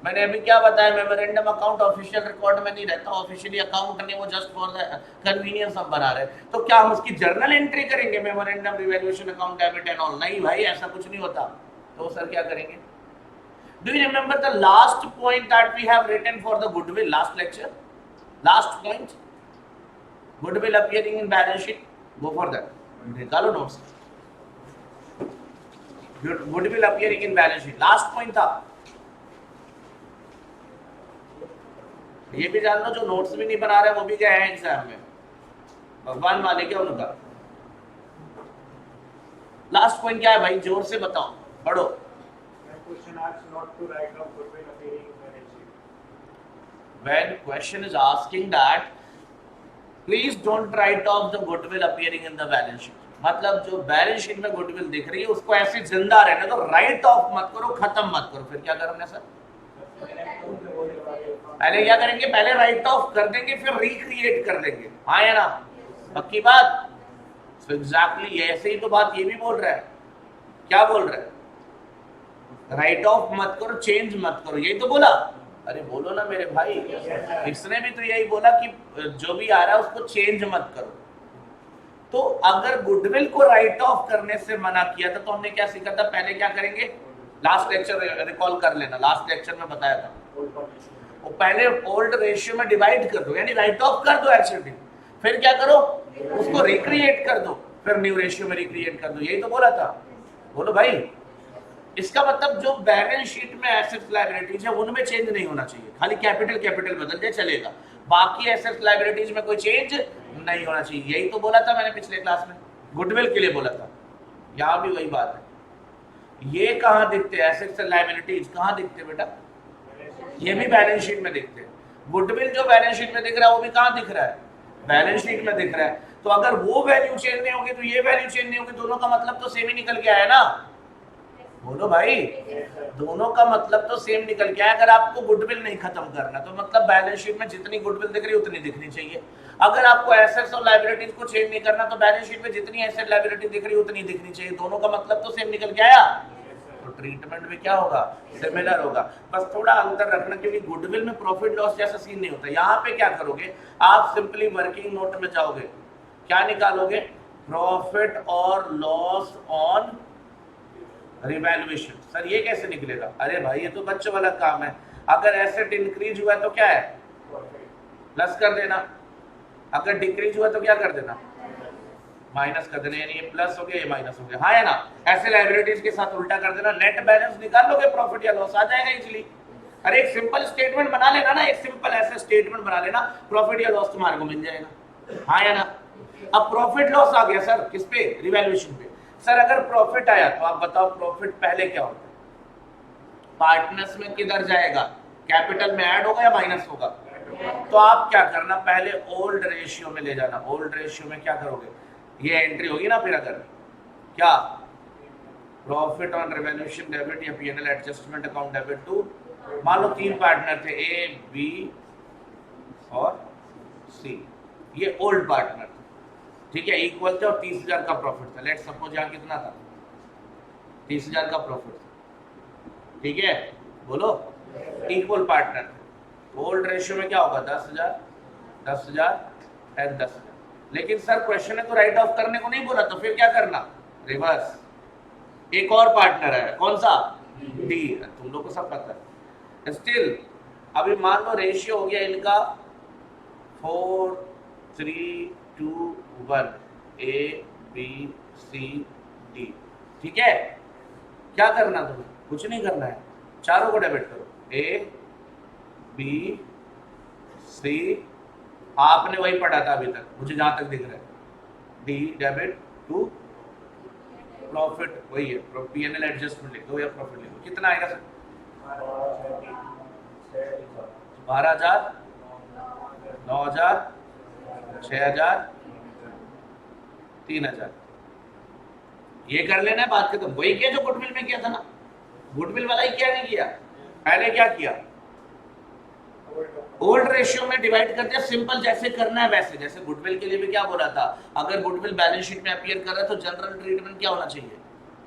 मैंने अभी क्या बताया, मेमोरेंडम अकाउंट ऑफिशियल रिकॉर्ड में नहीं रहता, ऑफिशियली अकाउंट नहीं, वो जस्ट फॉर द कन्वीनियंस हम बना रहे हैं। तो क्या हम उसकी जर्नल एंट्री करेंगे, memorandum revaluation account debit and all? नहीं भाई, ऐसा कुछ नहीं होता। तो सर क्या करेंगे? Do you remember the last point that we have written for the goodwill last lecture? Last point, goodwill appearing in balance sheet, go for that, निकालो notes. Goodwill appearing in balance sheet last point था। ये भी जान लो, जो notes भी नहीं बना रहे वो भी गए हैं एग्जाम में, भगवान वाले क्या उनका। लास्ट पॉइंट क्या है भाई, जोर से बताओ, पढ़ो। When question is asking that please don't write off the goodwill appearing in the balance sheet, मतलब जो बैलेंस शीट में गुडविल दिख रही है उसको ऐसे जिंदा रहने दो, राइट ऑफ मत करो, खत्म मत करो। फिर क्या करेंगे सर? पहले क्या करेंगे? पहले राइट ऑफ कर देंगे, फिर रिक्रिएट कर देंगे। हाँ या ना? पक्की बात? so एग्जैक्टली ऐसे ही तो बात ये भी बोल रहा है। क्या बोल रहा है? राइट ऑफ मत करो, चेंज मत करो, यही तो बोला। अरे बोलो ना मेरे भाई, इसने भी तो यही बोला कि जो भी आ रहा है उसको चेंज मत करो। तो अगर गुडविल को राइट ऑफ करने से मना किया था तो हमने क्या सीखा था? पहले क्या करेंगे? लास्ट लेक्चर रिकॉल कर लेना, लास्ट लेक्चर में बताया था, वो पहले ओल्ड रेशियो में डिवाइड कर दो, यानी राइट ऑफ कर दो एसिड, फिर क्या करो? उसको रिक्रिएट कर दो, फिर न्यू रेशियो में रिक्रिएट कर दो, यही तो बोला था। बोलो भाई। इसका मतलब जो बैलेंस शीट में एसेट्स लायबिलिटीज है उनमें चेंज नहीं होना चाहिए, खाली कैपिटल कैपिटल बदल जाए चलेगा, बाकी एसेट्स लायबिलिटीज में कोई चेंज नहीं होना चाहिए। यही तो बोला था मैंने पिछले क्लास में, गुडविल के लिए बोला था। यहां भी वही बात है। ये कहां दिखते हैं एसेट्स एंड लायबिलिटीज? कहां दिखते बेटा? ये भी बैलेंस शीट में दिखते हैं। गुडविल जो बैलेंस शीट में दिख रहा है वो भी कहां दिख रहा है? बैलेंस शीट में दिख रहा है। तो अगर वो वैल्यू चेंज नहीं होगी तो ये वैल्यू चेंज नहीं होगी, दोनों का मतलब तो सेम ही निकल के आया ना। बोलो भाई, दोनों का मतलब तो सेम निकल के आया। अगर आपको गुडविल नहीं खत्म करना तो मतलब बैलेंस शीट में जितनी गुडविल दिख रही है उतनी दिखनी चाहिए। अगर आपको एसेट्स और लायबिलिटीज को चेंज नहीं करना तो बैलेंस शीट में जितनी एसेट लायबिलिटी दिख रही है उतनी दिखनी चाहिए। दोनों का मतलब तो सेम निकल के आया, तो ट्रीटमेंट भी क्या होगा? सिमिलर होगा। बस थोड़ा अंतर रखना, क्योंकि गुडविल में प्रॉफिट लॉस जैसा सीन नहीं होता। यहाँ पे क्या करोगे आप? सिंपली वर्किंग नोट में जाओगे, क्या निकालोगे? प्रॉफिट और लॉस ऑन रिवैल्यूएशन। सर ये कैसे निकलेगा? अरे भाई ये तो बच्चों वाला काम है। अगर एसेट इंक्रीज हुआ तो क्या है? प्लस कर देना, अगर डिक्रीज हुआ तो क्या कर देना? माइनस कर देना, यानी ये प्लस हो गया ये माइनस हो गया। हाँ है ना? ऐसे लायबिलिटीज के साथ उल्टा कर देना, नेट बैलेंस निकाल लोगे, प्रॉफिट या लॉस आ जाएगा इजीली। अरे एक सिंपल स्टेटमेंट बना लेना ना, एक सिंपल ऐसे स्टेटमेंट बना लेना, प्रॉफिट या लॉस तुम्हारे को मिल जाएगा। हाँ या ना? अब प्रॉफिट लॉस आ गया सर किस पे? रिवैल्यूएशन पे। सर अगर प्रॉफिट आया तो आप बताओ प्रॉफिट पहले क्या होता है? पार्टनर्स में किधर जाएगा? कैपिटल में ऐड होगा या माइनस होगा? तो आप क्या करना, पहले ओल्ड रेशियो में ले जाना। ओल्ड रेशियो में क्या करोगे? ये एंट्री होगी ना, फिर अगर क्या प्रॉफिट ऑन रिवैल्यूएशन डेबिट या PNL adjustment account debit to, मान लो 3 पार्टनर थे, ए बी और सी, ये ओल्ड पार्टनर थे, ठीक है, इक्वल थे और 30,000 का प्रॉफिट था। लेट सपोज यहाँ कितना था? 30,000 का प्रॉफिट था, ठीक है, बोलो। इक्वल पार्टनर थे, ओल्ड रेशियो में क्या होगा? 10,000 10,000 एंड 10,000। लेकिन सर क्वेश्चन है तो राइट ऑफ करने को नहीं बोला, तो फिर क्या करना? रिवर्स। एक और पार्टनर है, कौन सा? डी। तुम लोग को सब पता है। स्टिल अभी मान लो रेशियो हो गया इनका 4, 3, 2, 1, ए बी सी डी, ठीक है। क्या करना तुम्हें? कुछ नहीं करना है, चारों को डेबिट करो, ए बी सी, आपने वही पढ़ा था अभी तक, मुझे जहां तक दिख रहा है, डी डेबिट टू प्रॉफिट, वही है, पीएनएल एडजस्टमेंट लिख दो या प्रॉफिट लिख दो। कितना आएगा सर? 12,000, 9,000, 6,000, 3,000। ये कर लेना है, बात खत्म। वही किया जो गुडविल में किया था ना, गुडविल वाला ही क्या नहीं किया। पहले क्या किया? ओल्ड रेशियो में डिवाइड कर दिया, सिंपल जैसे करना है वैसे। जैसे गुडविल के लिए भी क्या बोला था, अगर गुडविल बैलेंस शीट में अपीयर कर रहा है तो जनरल ट्रीटमेंट क्या होना चाहिए,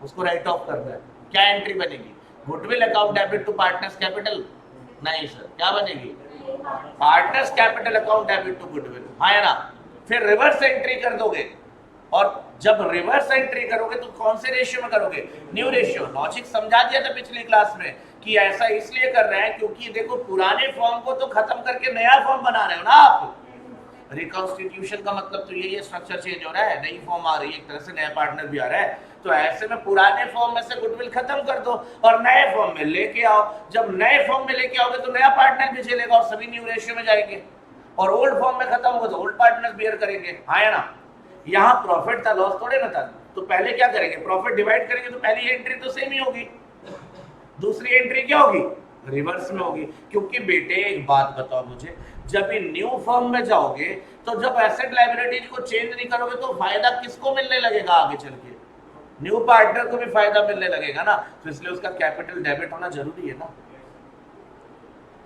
उसको राइट ऑफ करना है। क्या एंट्री बनेगी, goodwill account debit to partners capital, नहीं सर, क्या बनेगी, partners capital account debit to goodwill, हाँ है ना। फिर रिवर्स एंट्री कर दोगे, और जब रिवर्स एंट्री करोगे तो कौन से रेशियो में करोगे, न्यू रेशियो। लॉजिक समझा दिया था पिछली क्लास में कि ऐसा इसलिए कर रहे हैं क्योंकि देखो पुराने फॉर्म को तो खत्म करके नया फॉर्म बना रहे हो ना आप। रिकॉन्स्टिट्यूशन का मतलब तो यही है, स्ट्रक्चर चेंज हो रहा है, नई फॉर्म आ रही है, एक तरह से नया पार्टनर भी आ रहा है। तो ऐसे में पुराने फॉर्म में से गुडविल खत्म कर दो और नए फॉर्म में लेके आओ। जब नए फॉर्म में लेके आओगे तो नया पार्टनर भी चलेगा और सभी न्यू रेशियो में जाएंगे, और ओल्ड फॉर्म में खत्म होगा तो ओल्ड पार्टनर्स बियर करेंगे, हाँ है ना। यहाँ प्रॉफिट था, लॉस थोड़े ना था। तो पहले क्या करेंगे, प्रॉफिट डिवाइड करेंगे, तो पहली एंट्री तो सेम ही होगी, दूसरी एंट्री क्या होगी, रिवर्स में होगी। क्योंकि बेटे एक बात बताओ मुझे, जब ये न्यू फॉर्म में जाओगे तो जब एसेट लायबिलिटीज को चेंज नहीं करोगे तो फायदा किसको मिलने लगेगा आगे चल के, न्यू पार्टनर को भी फायदा मिलने लगेगा ना। तो इसलिए उसका कैपिटल डेबिट होना जरूरी है ना।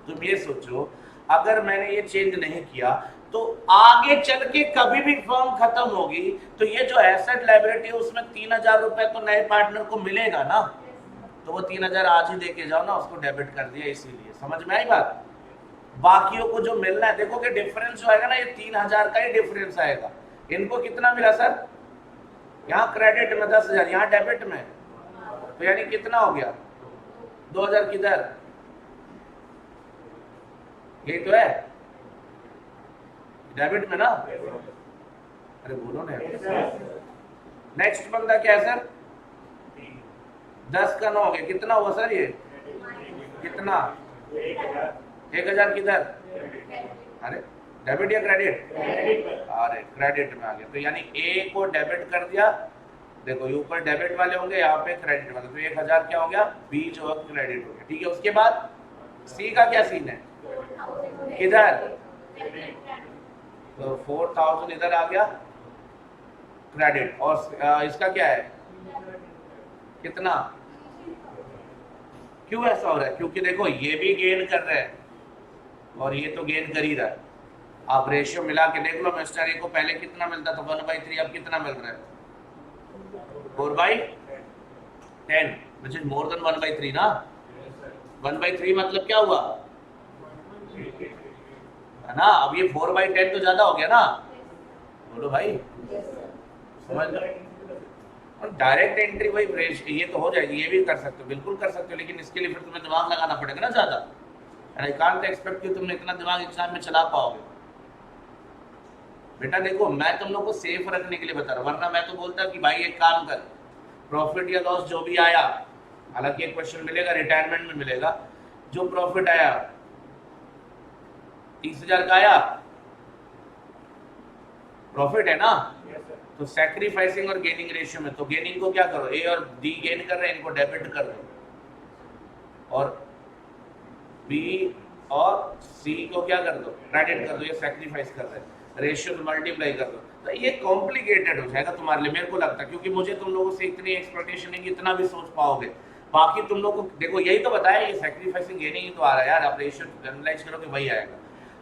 तुम ये सोचो, अगर मैंने ये चेंज नहीं किया तो आगे चल के कभी भी फॉर्म खत्म होगी तो ये जो एसेट लायबिलिटी है उसमें 3,000 रुपए तो नए पार्टनर को मिलेगा ना। तो वो 3,000 आज ही देके जाओ ना, उसको डेबिट कर दिया, इसीलिए। समझ में आई बात। बाकियों को जो मिलना है, देखो कि डिफरेंस जो आएगा ना, ये 3,000 का ही डिफरेंस आएगा। इनको कितना मिला सर, यहाँ क्रेडिट में 10,000, यहाँ डेबिट में, तो यानी कितना हो गया, 2,000 किधर, यही तो है डेबिट में ना। अरे बोलो ना। नेक्स्ट बंदा क्या है सर, 10 का 9 हो गया, कितना हुआ सर ये, कितना, 1,000 किधर, अरे डेबिट या क्रेडिट, अरे क्रेडिट में आ गया। तो यानी ए को डेबिट कर दिया, देखो ये ऊपर डेबिट वाले होंगे, यहाँ पे क्रेडिट वाले, तो 1,000 क्या हो गया, बी जो क्रेडिट हो गया, ठीक है। उसके बाद सी का क्या सीन है, किधर, तो 4,000 इधर आ गया क्रेडिट, और इसका क्या है, कितना, क्यों ऐसा हो रहा है, क्योंकि देखो ये भी गेन कर रहे हैं और ये तो गेन कर ही रहा है। आप रेशियो मिला के देख लो, मिस्टर ए को पहले कितना मिलता था, 1/3, अब कितना मिल रहा है, 4/10, विच इज मोर देन 1/3 ना। 1/3 मतलब क्या हुआ है ना। अब ये 4/10 तो ज्यादा हो गया ना, बोलो भाई, समझ लो। और डायरेक्ट एंट्री वही ये तो हो जाएगी, ये भी कर सकते हो, बिल्कुल कर सकते हो, लेकिन इसके लिए फिर तुम्हें दिमाग लगाना पड़ेगा ना ज्यादा। आई कांट एक्सपेक्ट कि तुमने इतना दिमाग एग्जाम में चला पाओगे। बेटा देखो, मैं तुम लोग को सेफ रखने के लिए बता रहा हूँ, वरना मैं तो बोलता कि भाई एक काम कर, प्रॉफिट या लॉस जो भी आया, हालांकि एक क्वेश्चन मिलेगा रिटायरमेंट में मिलेगा, जो प्रॉफिट आया 30,000 का आया, प्रॉफिट है ना, तो सैक्रिफाइसिंग और गेनिंग रेशियो में, तो गेनिंग को क्या करो, ए और डी गेन कर रहे हैं, इनको डेबिट कर दो, और बी और सी को क्या कर दो, क्रेडिट कर दो, ये सैक्रिफाइस कर रहे हैं, रेशियो में मल्टीप्लाई कर दो। तो ये कॉम्प्लिकेटेड हो जाएगा तुम्हारे लिए, मेरे को लगता है, क्योंकि मुझे तुम लोगों से इतनी एक्सपेक्टेशन है कि इतना भी सोच पाओगे। बाकी तुम लोग को देखो यही तो बताया, ये सैक्रिफाइसिंग गेनिंग ही तो आ रहा है यार, आप रेशियो जनरलाइज करोगे वही आएगा।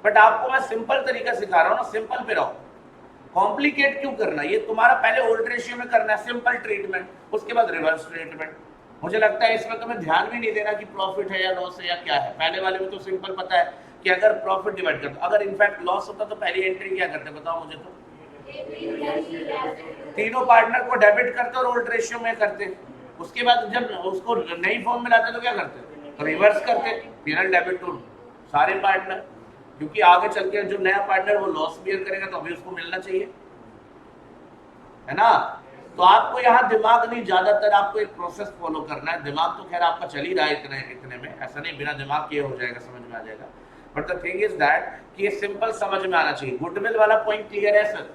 बट आपको मैं सिंपल तरीका सिखा रहा हूँ ना, सिंपल पे रहो, कॉम्प्लिकेट क्यों करना। ये तुम्हारा पहले ओल्ड रेशियो में करना है सिंपल ट्रीटमेंट, उसके बाद रिवर्स ट्रीटमेंट। मुझे लगता है इसमें तुम्हें ध्यान भी नहीं देना कि प्रॉफिट है या लॉस है या क्या है, पहले वाले में तो सिंपल पता है कि अगर प्रॉफिट डिवाइड कर दो, अगर इनफैक्ट लॉस होता तो पहली एंट्री क्या करते बताओ मुझे, तो तीनों पार्टनर को डेबिट करते और ओल्ड रेशियो में करते, उसके बाद जब उसको नई फॉर्म में लाते तो क्या करते, तो रिवर्स करते, पीनल डेबिट टू सारे पार्टनर, क्योंकि आगे चल के जो नया पार्टनर वो लॉस बियर करेगा तो अभी उसको मिलना चाहिए, है ना। तो आपको यहाँ दिमाग नहीं, ज्यादातर आपको एक प्रोसेस फॉलो करना है। दिमाग तो खैर आपका चल ही रहा है इतने में, ऐसा नहीं बिना दिमाग के हो जाएगा, समझ में आ जाएगा। But the thing is that कि ये सिंपल समझ में आना चाहिए। गुडविल वाला पॉइंट क्लियर है सर,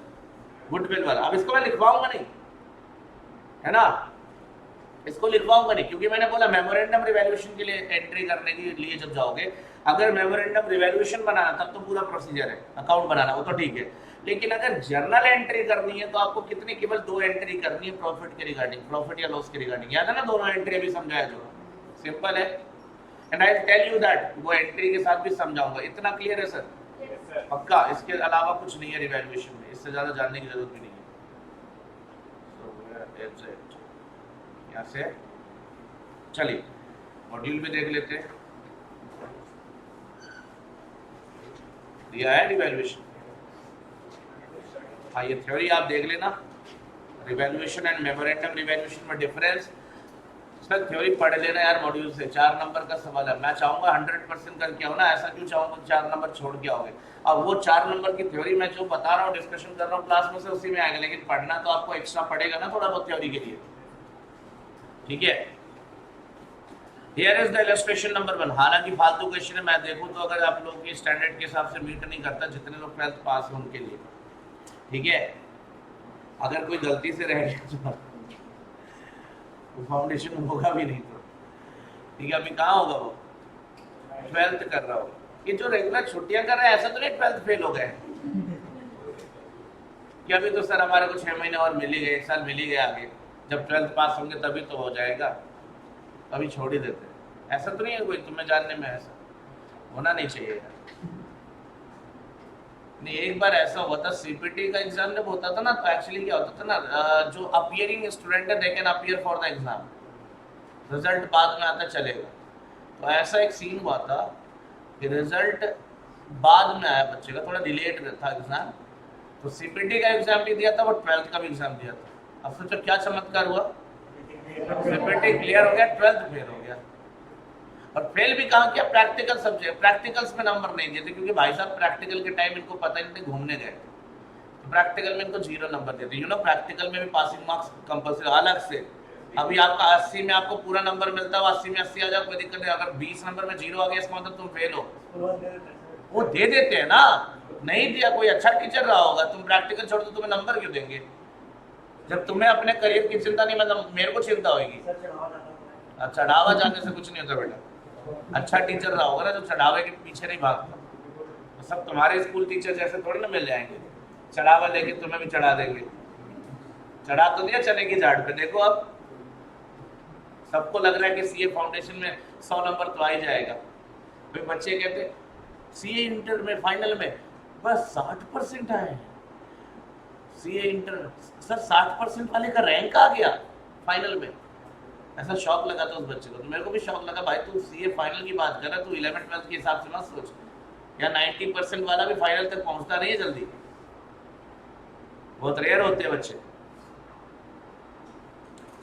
गुडविल वाला, अब इसको मैं लिखवाऊंगा नहीं, है ना, इसको लिखवाऊंगा नहीं, क्योंकि मैंने बोला मेमोरेंडम रिवैल्यूएशन के लिए एंट्री करने के लिए जब जाओगे, अगर मेमोरेंडम रिवैल्यूएशन बनाना तब तो पूरा प्रोसीजर है, अकाउंट बनाना वो तो ठीक है, लेकिन अगर जर्नल एंट्री करनी है तो आपको कितनी, केवल 2 एंट्री करनी है प्रॉफिट के रिगार्डिंग, प्रॉफिट या लॉस के रिगार्डिंग। याद है ना दोनों एंट्री अभी समझाया, जो सिंपल है। And I tell you that, वो एंट्री के साथ भी समझाऊंगा। इतना क्लियर है सर? पक्का? इसके अलावा कुछ नहीं है रिवैल्यूएशन में, इससे ज़्यादा जानने की जरूरत भी नहीं है। यहाँ से चलिए मॉड्यूल भी देख लेते हैं। दिया है रिवैल्यूएशन। हाँ, ये थ्योरी आप देख लेना। रिवैल्यूएशन एंड मेमोरेंडम रिवैल्यूएशन में डिफरेंस, सर थ्योरी पढ़ लेना यार मॉड्यूल से। 4 नंबर का सवाल है। मैं चाहूंगा 100% करके आओ ना, ऐसा क्यों चाहूंगा 4 नंबर छोड़ के आओगे। अब वो 4 नंबर की थ्योरी मैं जो बता रहा हूँ, डिस्कशन कर रहा हूँ क्लास में से, उसी में आएगा, लेकिन पढ़ना तो आपको एक्स्ट्रा पड़ेगा ना थोड़ा बहुत थ्योरी के लिए। ठीक है, here is the illustration number 1। हालांकि फालतू क्वेश्चन है, मैं देखूं तो अगर आप लोग के स्टैंडर्ड के हिसाब से मीट नहीं करता, जितने लोग 12th पास हैं उनके लिए। ठीक है, अगर कोई गलती से रह गया तो फाउंडेशन होगा भी नहीं। तो ठीक है, अभी कहाँ होगा वो? 12th कर रहा होगा। ये जो रेगुलर छुट्टियां कर रहे हैं, ऐसा तो नहीं 12th फेल हो गए कि अभी तो सर हमारे को 6 महीने और मिल ही गए, 1 साल मिल ही गए, आगे जब 12th पास होंगे तभी तो हो जाएगा, अभी छोड़ ही देते हैं। ऐसा तो नहीं है कोई, तुम्हें जानने में ऐसा होना नहीं चाहिए यार। नहीं, एक बार ऐसा हुआ था सीपीटी का एग्जाम जब होता था ना, तो एक्चुअली क्या होता था ना, जो अपीयरिंग स्टूडेंट है they can appear for the exam, result बाद में आता चलेगा। तो ऐसा एक सीन हुआ था कि रिजल्ट बाद में आया बच्चे का, थोड़ा डिलेड था एग्जाम, तो सीपीटी का एग्जाम भी दिया था, वो 12th का भी एग्जाम दिया था। अब सोचो क्या चमत्कार हुआ, सीपीटी क्लियर हो गया, 12th फेल हो गया। और फेल भी कहाँ किया? प्रैक्टिकल सब्जेक्ट, प्रैक्टिकल्स में नंबर नहीं दिए थे, क्योंकि भाई साहब प्रैक्टिकल के टाइम इनको पता नहीं थे, घूमने गए तो प्रैक्टिकल में इनको 0 नंबर देते। यू नो प्रैक्टिकल में भी पासिंग मार्क्स कंपल्सरी अलग से। अभी आपका 80 में आपको पूरा नंबर मिलता है, 80 में 80 आ जाए कोई दिक्कत नहीं। अगर 20 नंबर में 0 आ गया इसका मतलब तुम फेल हो। वो दे देते हैं ना, नहीं दिया कोई अच्छा टीचर रहा होगा, तुम प्रैक्टिकल छोड़ दो, तुम्हें नंबर क्यों देंगे? जब तुम्हें अपने करियर की चिंता नहीं, मतलब मेरे को चिंता होगी। चढ़ावा जाने से कुछ नहीं होता बेटा। अच्छा टीचर रहा होगा ना जो चढ़ावे के पीछे नहीं भागता। तो सब तुम्हारे स्कूल टीचर जैसे थोड़ी ना मिल जाएंगे, चढ़ावा लेके तुम्हें भी चढ़ा देंगे। चढ़ा तो दिया चने की झाड़ पे, देखो अब सबको लग रहा है कि सीए फाउंडेशन में 100 नंबर तो आ ही जाएगा। फिर बच्चे कहते सीए इंटर में फाइनल में बस 60% आए। सीए इंटर सर 60% वाले का रैंक आ गया फाइनल में। ऐसा शौक लगा था उस बच्चे को, तो मेरे को भी शौक लगा। भाई तू सीए फाइनल की बात कर रहा है, तू 11th 12th के हिसाब से मत सोच। या 90% वाला भी फाइनल तक पहुंचता नहीं है जल्दी, बहुत रेयर होते हैं बच्चे।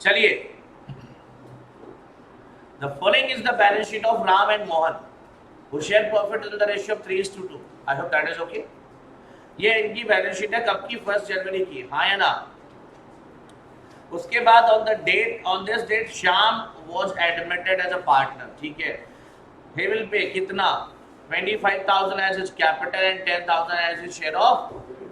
चलिए, the following is the balance sheet of Ram and Mohan who share profit in the ratio of 3:2. I hope that is okay. ये इनकी बैलेंस शीट है, कब की? 1 जनवरी की, हाँ या ना? उसके बाद on this date Shyam was admitted as a partner। ठीक है, he will pay कितना? 25,000 as his capital and 10,000 as his share of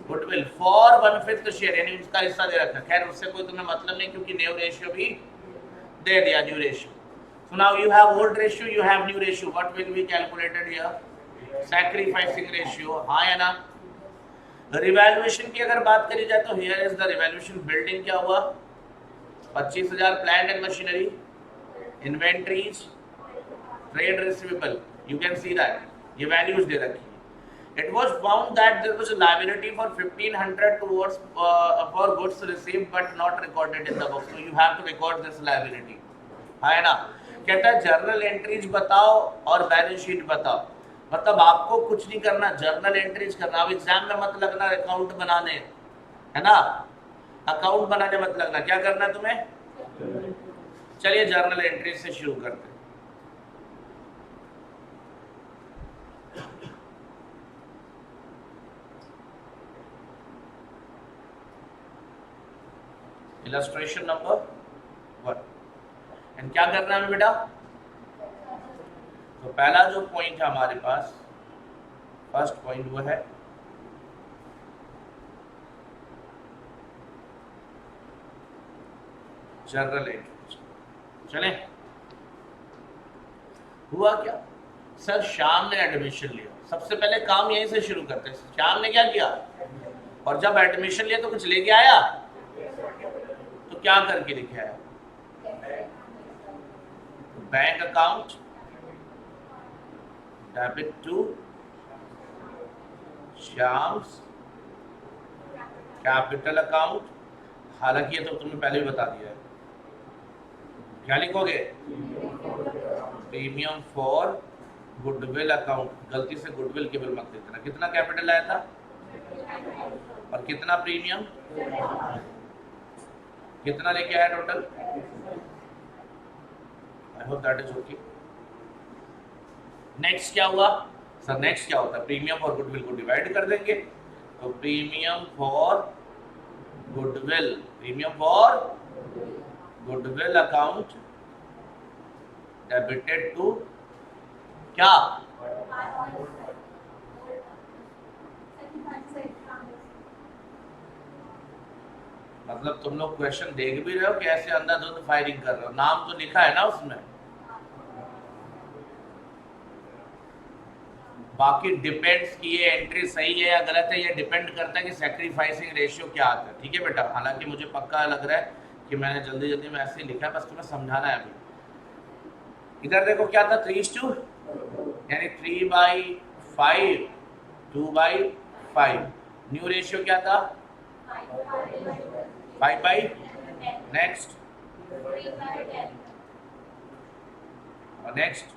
goodwill for 1/5 share, यानी उसका हिस्सा दे रखा। खैर उससे कोई तुम्हें मतलब नहीं, क्योंकि न्यू रेशियो भी दे दिया, new ratio. So now you have old ratio, you have new ratio. What will be calculated here? Sacrificing ratio, हाँ या ना? रिवैल्यूएशन की अगर बात करी जाए तो here is the revaluation building क्या हुआ? 25,000 plant and machinery, inventories, trade receivable. You can see that ये values दे रखी है। It was found that there was a liability for 1,500 towards for goods received but not recorded in the book. So you have to record this liability, है ना? कहता है journal entries बताओ और balance sheet बताओ। मतलब आपको कुछ नहीं करना, जर्नल एंट्रीज करना। अब एग्जाम में मत लगना अकाउंट बनाने, है ना? अकाउंट बनाने मत लगना। क्या करना है तुम्हें? चलिए जर्नल एंट्रीज से शुरू करते हैं। Illustration number 1। एंड क्या करना है बेटा? तो पहला जो पॉइंट है हमारे पास, फर्स्ट पॉइंट, वो है जर्नल एंट्रीज। चले, हुआ क्या? सर श्याम ने एडमिशन लिया। सबसे पहले काम यहीं से शुरू करते हैं। श्याम ने क्या किया? और जब एडमिशन लिया तो कुछ लेके आया? तो क्या करके लेके आया? Bank account debit to Shyam's capital account. हालांकि ये तो तुमने पहले भी बता दिया है। क्या लिखोगे? Premium for goodwill account. गलती से गुडविल केवल मत देना। कितना कैपिटल आया था और कितना प्रीमियम, कितना लेके आया total? I hope that is okay. Next क्या हुआ सर? नेक्स्ट क्या होता है? प्रीमियम फॉर गुडविल को डिवाइड कर देंगे, तो premium for goodwill, premium for goodwill account debited to क्या? मतलब तुम लोग क्वेश्चन देख भी रहे हो, कैसे अंधाधुंध फायरिंग कर रहे हो? नाम तो लिखा है ना उसमें। बाकी डिपेंड्स की ये एंट्री सही है या गलत है, ये डिपेंड करता है कि सैक्रिफाइसिंग रेशियो क्या आता है। ठीक है बेटा, हालांकि मुझे पक्का लग रहा है कि मैंने जल्दी जल्दी में ऐसे ही लिखा है, बस तुम्हें समझाना है अभी। इधर देखो क्या था, 3:2, यानी 3/5, 2/5। न्यू रेशियो क्या था? 5/, नेक्स्ट और नेक्स्ट।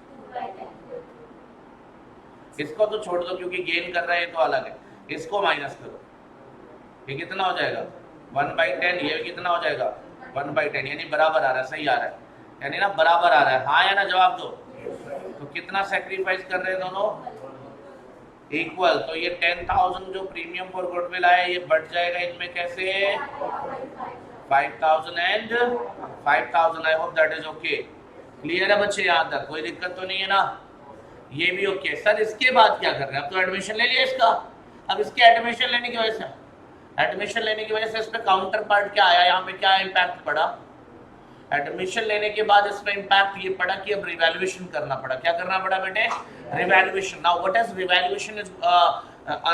इसको तो छोड़ दो क्योंकि गेन कर रहा है, ये तो अलग है। इसको माइनस करो, ये कितना हो जाएगा? 1/10। ये कितना हो जाएगा? 1/10, यानी बराबर आ रहा है, सही आ रहा है, यानी ना बराबर आ रहा है। हाँ या ना जवाब दो। तो कितना सेक्रीफाइस कर रहे हैं दोनों? इक्वल। तो ये 10,000 जो प्रीमियम फॉर गुडविल आया, ये बढ़ जाएगा इनमें कैसे? 5,000 and 5,000। I hope that is okay. Clear है बच्चे? यहाँ तक कोई दिक्कत तो नहीं है ना? ये भी ओके। सर इसके बाद क्या कर रहे हैं? अब तो एडमिशन ले लिया इसका। अब इसके एडमिशन लेने की वजह से इस पे काउंटर पार्ट क्या आया? यहाँ पे क्या इम्पैक्ट पड़ा? एडमिशन लेने के बाद इसमें इम्पैक्ट ये पड़ा कि अब रिवैल्यूएशन करना पड़ा। क्या करना पड़ा बेटे? Revaluation. Now what is revaluation? Is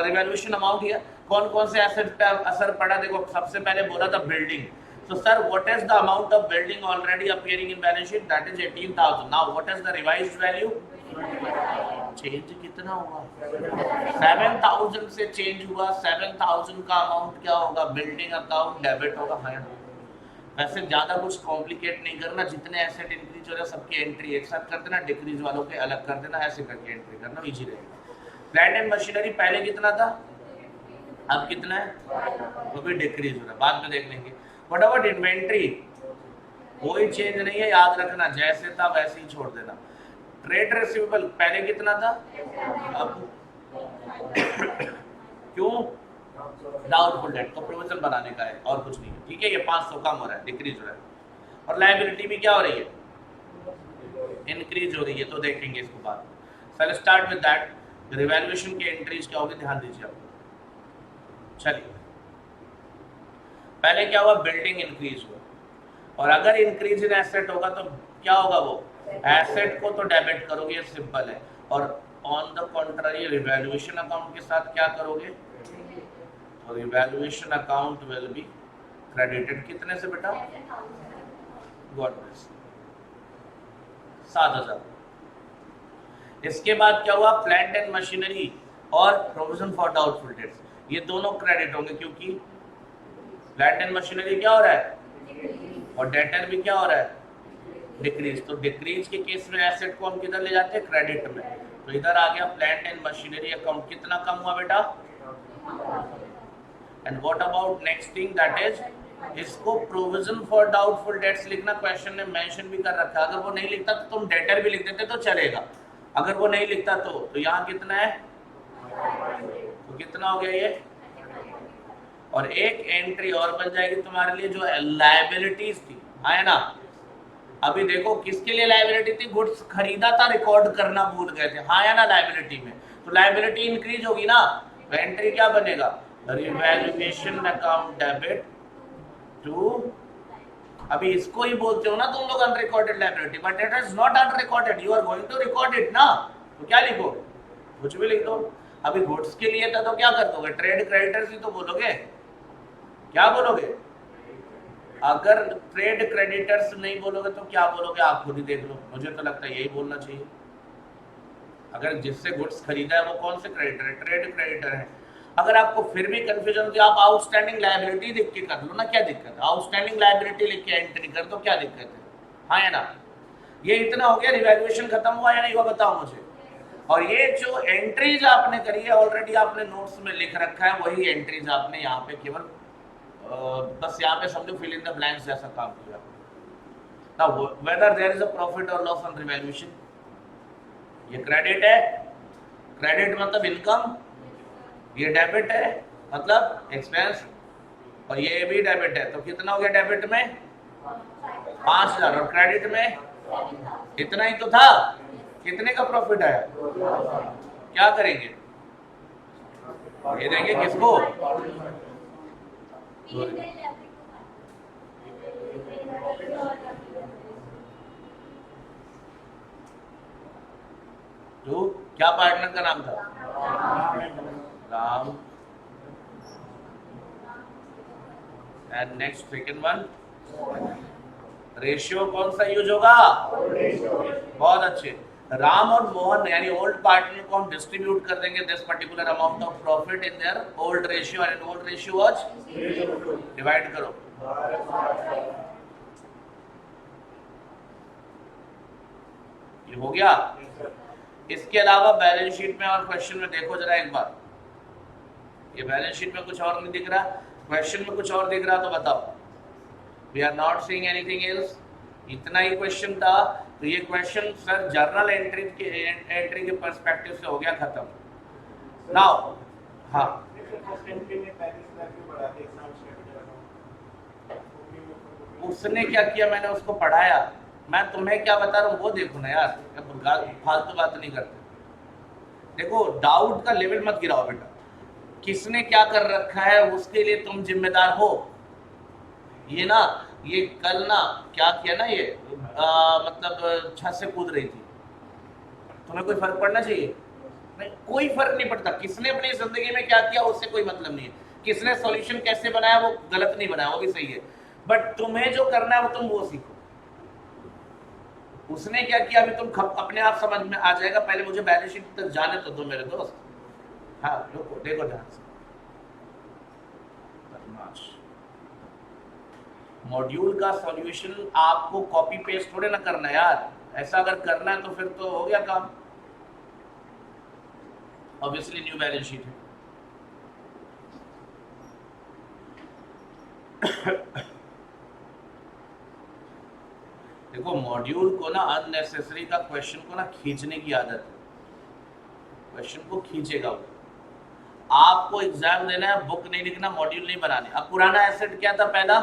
revaluation amount here. कौन कौन से एसेट पे असर पड़ा? देखो, सबसे पहले बोला था building. So sir, what is the amount of building already appearing in balance sheet? That is 18,000. Now what is the revised value? Change कितना हुआ? 7,000 से चेंज हुआ। 7,000 का अमाउंट क्या होगा? बिल्डिंग अकाउंट डेबिट होगा। वैसे ज्यादा कुछ कॉम्प्लिकेट नहीं करना। जितने एसेट इंक्रीज हो रहे हैं सबकी एंट्री एक साथ कर देना, डिक्रीज वालों के अलग कर देना, ऐसे करके एंट्री करना, इजी रहेगा। प्लांट एंड मशीनरी पहले कितना था, अब कितना है? वो भी डिक्रीज हो रहा है, बाद में देख लेंगे। What about inventory? कोई चेंज नहीं है, याद रखना, जैसे था वैसे ही छोड़ देना। ट्रेड रिसीवेबल पहले कितना था, अब क्यों? डाउटफुल डेट को प्रोविजन बनाने का है और कुछ नहीं है। ठीक है, ये 500 कम हो रहा है, डिक्रीज हो रहा है। और लायबिलिटी भी क्या हो रही है? इंक्रीज हो रही है। तो देखेंगे इसको बाद में। चलो स्टार्ट विद दैट। रिवैल्यूएशन की एंट्रीज क्या होगी, ध्यान दीजिए आप। चलिए, पहले क्या हुआ? बिल्डिंग इंक्रीज हुआ। और अगर इंक्रीज इन एसेट होगा तो क्या होगा? वो एसेट को तो डेबिट करोगे, ये सिंपल है। और on the contrary revaluation account के साथ क्या करोगे? तो revaluation account will be credited. कितने से बेटा? God bless, 7,000। इसके बाद क्या हुआ? प्लांट एंड मशीनरी और प्रोविजन फॉर डाउटफुल डेट्स, ये दोनों क्रेडिट होंगे क्योंकि प्लांट एंड मशीनरी क्या हो रहा है और डेटर भी क्या हो रहा है? डिक्रीज। तो डिक्रीज के केस में एसेट को हम किधर ले जाते हैं? क्रेडिट में। तो इधर आ गया प्लांट एंड मशीनरी अकाउंट। कितना कम हुआ बेटा? And what about next thing, that is इसको प्रोविजन फॉर डाउटफुल डेट्स लिखना। क्वेश्चन ने मेंशन भी कर रखा है। अगर वो नहीं लिखता तो तुम डेटर भी लिख देते तो चलेगा। अगर वो नहीं लिखता तो यहाँ कितना है? तो कितना हो गया ये? और एक एंट्री और बन जाएगी तुम्हारे लिए जो लायबिलिटीज थी, है ना? अभी देखो किसके लिए लायबिलिटी थी? गुड्स खरीदा था, रिकॉर्ड करना भूल गए थे, हाँ या ना? लायबिलिटी में तो लायबिलिटी इंक्रीज होगी ना, तो एंट्री क्या बनेगा? रिवैल्यूएशन अकाउंट डेबिट टू, अभी इसको ही बोलते हो ना तुम लोग unrecorded liability, but it is not unrecorded, you are going to record it ना। तो क्या लिखो? कुछ भी लिख दो। अभी गुड्स के लिए था तो क्या कर दोगे? ट्रेड क्रेडिटर्स ही तो बोलोगे। क्या बोलोगे? अगर ट्रेड क्रेडिटर्स नहीं बोलोगे तो क्या बोलोगे? आप खुद ही देख लो, मुझे तो लगता है यही बोलना चाहिए। अगर जिससे गुड्स खरीदा है वो कौन से क्रेडिटर है? ट्रेड क्रेडिटर है। अगर आपको फिर भी कंफ्यूजन होती है, आप आउटस्टैंडिंग लायबिलिटी लिख के कर लो ना, क्या दिक्कत है? आउटस्टैंडिंग लायबिलिटी लिख के एंट्री कर दो, क्या दिक्कत है? हाँ या ना? ये इतना हो गया, रिवैल्यूएशन खत्म हुआ या नहीं हुआ, बताओ मुझे। और ये जो एंट्रीज आपने करी है ऑलरेडी आपने नोट्स में लिख रखा है, वही एंट्रीज आपने यहाँ पे केवल बस यहाँ पे समझो फिल इन द ब्लैंक्स जैसा काम किया। Now whether there is a profit और लॉस ऑन रिवैल्यूएशन, ये क्रेडिट है, क्रेडिट मतलब इनकम, ये डेबिट है मतलब एक्सपेंस, और ये भी डेबिट है, तो कितना हो गया डेबिट में 5000 और क्रेडिट में इतना ही तो था। कितने का प्रॉफिट आया? क्या करेंगे? ये देंगे किसको? तो क्या पार्टनर का नाम था? Ram. And next second one, ratio कौन सा यूज होगा? बहुत अच्छे। राम और मोहन यानी ओल्ड पार्टनर को हम डिस्ट्रीब्यूट कर देंगे this particular amount of profit in their old ratio, and old ratio was, divide करो। ये हो गया। इसके अलावा बैलेंस शीट में और क्वेश्चन में देखो जरा एक बार, ये बैलेंस शीट में कुछ और नहीं दिख रहा, क्वेश्चन में कुछ और दिख रहा, तो बताओ। We are not seeing anything else, इतना ही क्वेश्चन था। तो ये क्वेश्चन सर जर्नल एंट्री के पर्सपेक्टिव से हो गया खत्म। नाउ हाँ, उसने क्या किया मैंने उसको पढ़ाया, मैं तुम्हें क्या बता रहा हूँ वो देखो ना यार, फालतू बात नहीं करते। देखो डाउट का लेवल मत गिराओ बेटा, किसने क्या कर रखा है उसके लिए तुम जिम्मेदार हो। ये ना, ये कल ना क्या किया ना, ये मतलब छत से कूद रही थी, तुम्हें कोई फर्क पड़ना चाहिए? नहीं, कोई फर्क नहीं पड़ता। किसने अपनी जिंदगी में क्या किया उससे कोई मतलब नहीं है, किसने सॉल्यूशन कैसे बनाया वो गलत नहीं बनाया, वो भी सही है, बट तुम्हें जो करना है वो तुम वो सीखो। उसने क्या किया अभी तुम अपने आप समझ में आ जाएगा, पहले मुझे बैलेंस शीट तक जाने तो दो मेरे दोस्त। हाँ देखो देखो ध्यान से, मॉड्यूल का सॉल्यूशन आपको कॉपी पेस्ट थोड़े ना करना है यार, ऐसा अगर करना है तो फिर तो हो गया काम। ऑब्वियसली न्यू बैलेंस शीट है। देखो मॉड्यूल को ना अननेसेसरी का क्वेश्चन को ना खींचने की आदत है, क्वेश्चन को खींचेगा वो। आपको एग्जाम देना है, बुक नहीं लिखना, मॉड्यूल नहीं बनाने। अब पुराना एसेट क्या था पहला,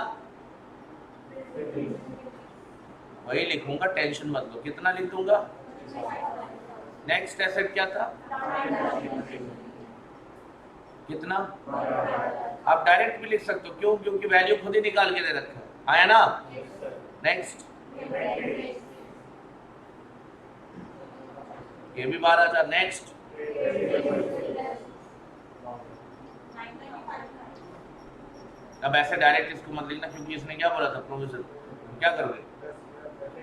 वही लिखूंगा, टेंशन मत लो। कितना लिख दूंगा? नेक्स्ट एसेट क्या था? कितना? आप डायरेक्ट भी लिख सकते हो, क्यों? क्योंकि वैल्यू खुद ही निकाल के दे रखा है, आया ना? नेक्स्ट, ये भी 12,000। नेक्स्ट, अब ऐसे डायरेक्ट इसको मत लिखना, क्योंकि इसने क्या बोला था, प्रोविजन। क्या करोगे?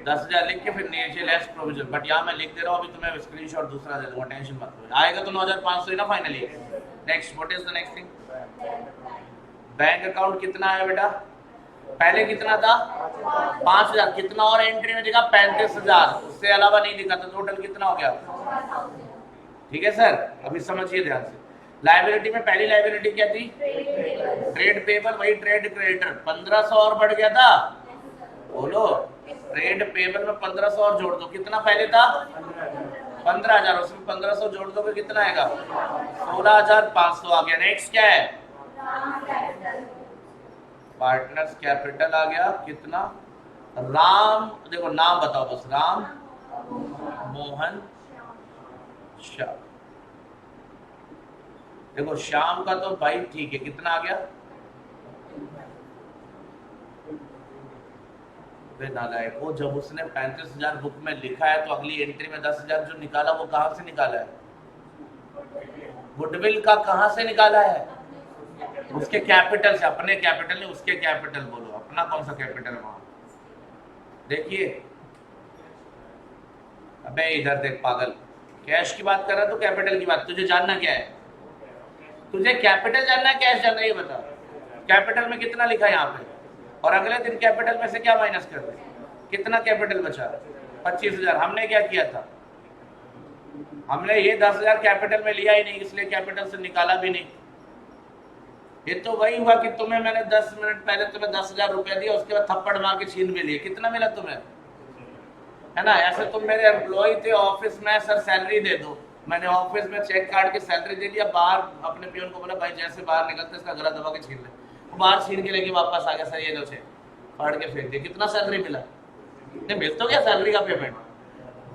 10,000 लिख के फिर नीचे लेस प्रोविजन, बट यहाँ मैं लिख दे रहा हूँ, अभी तुम्हें स्क्रीनशॉट दूसरा दे दूंगा, टेंशन मत लो। आएगा तो 9,500 ही ना finally. Next, what is the next thing? Bank account कितना है बेटा? पहले कितना था? 5,000। कितना और एंट्री में दिखा? 35,000, उससे अलावा नहीं दिखा, तो टोटल कितना हो गया? ठीक है सर, अभी समझिए ध्यान से। लाइबिलिटी में पहली लाइबिलिटी क्या थी? ट्रेड पेबल, वही ट्रेड क्रेडिटर। 1500 और बढ़ गया था, बोलो। ट्रेड पेबल में 1500 और जोड़ दो, कितना पहले था? 15,000, उसमें 1500 जोड़ दोगे कितना आएगा? 16,500 आ गया। नेक्स्ट क्या है? पार्टनर्स कैपिटल आ गया, कितना? राम, देखो नाम बताओ बस, राम, मोहन, श्याम। देखो श्याम का तो भाई ठीक है, कितना आ गया? नालायक वो, जब उसने 35,000 बुक में लिखा है तो अगली एंट्री में 10,000 जो निकाला वो कहां से निकाला है? गुडविल का कहां से निकाला है? उसके कैपिटल से। अपने कैपिटल नहीं, उसके कैपिटल बोलो, अपना कौन सा कैपिटल वहां? देखिए, अबे इधर देख पागल, कैश की बात कर रहा तो कैपिटल की बात, तुझे जानना क्या है? तुझे कैपिटल जानना है कैश जानना है, ये बता। कैपिटल में कितना लिखा है यहाँ पे, और अगले दिन कैपिटल में से क्या माइनस कर दे, कितना कैपिटल बचा? 25,000। हमने क्या किया था, हमने ये 10,000 कैपिटल में लिया ही नहीं, इसलिए कैपिटल से निकाला भी नहीं। ये तो वही हुआ कि तुम्हें मैंने 10 मिनट पहले तुम्हें 10,000 रुपया दिया, उसके बाद थप्पड़ मार के छीन भी लिए, कितना मिला तुम्हें? है ना? ऐसे तुम मेरे एम्प्लॉय थे ऑफिस में, सर सैलरी दे दो, मैंने ऑफिस में चेक काट के सैलरी दे दिया, बाहर अपने पियोन को बोला भाई जैसे बाहर निकलते इसका गला दबा के छीन ले, वो बाहर छीन के लेके वापस आ गया, सर ये लो चेक, फाड़ के फेंक दिया, कितना सैलरी मिला? नहीं मिल तो गया सैलरी का पेमेंट।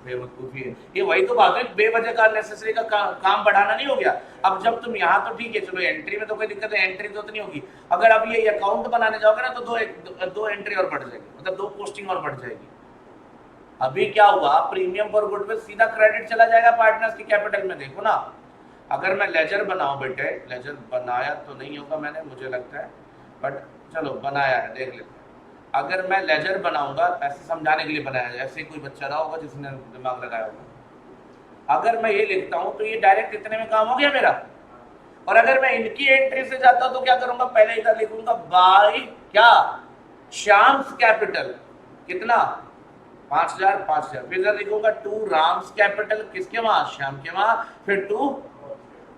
बेवकूफी है ये, वही तो बात है, बेवजह का अननेसेसरी का काम बढ़ाना नहीं हो गया। अब जब तुम यहाँ तो ठीक है, चलो एंट्री में तो कोई दिक्कत है, एंट्री तो नहीं होगी, अगर अब ये अकाउंट बनाने जाओगे ना तो दो एंट्री और बढ़ जाएगी, मतलब 2 पोस्टिंग और बढ़ जाएगी। अभी क्या हुआ, प्रीमियम फॉर गुडविल सीधा क्रेडिट चला जाएगा पार्टनर्स की कैपिटल में। देखो ना, अगर मैं लेजर बनाऊं बेटे, लेजर बनाया तो नहीं होगा मैंने, मुझे लगता है, बट चलो बनाया है, देख लेते हैं। अगर मैं लेजर बनाऊंगा, ऐसे समझाने के लिए बनाया है, ऐसे कोई बच्चा रहा होगा जिसने दिमाग लगाया होगा। अगर मैं ये लिखता हूं तो ये डायरेक्ट इतने में काम हो गया मेरा, और अगर मैं इनकी एंट्री से जाता हूं तो क्या करूंगा, पहले इधर लिखूंगा बाई क्या, श्याम्स कैपिटल, कितना 5,000 5,000, फिर इधर लिखूंगा टू राम्स कैपिटल, किसके वहां, श्याम के वहां, फिर टू,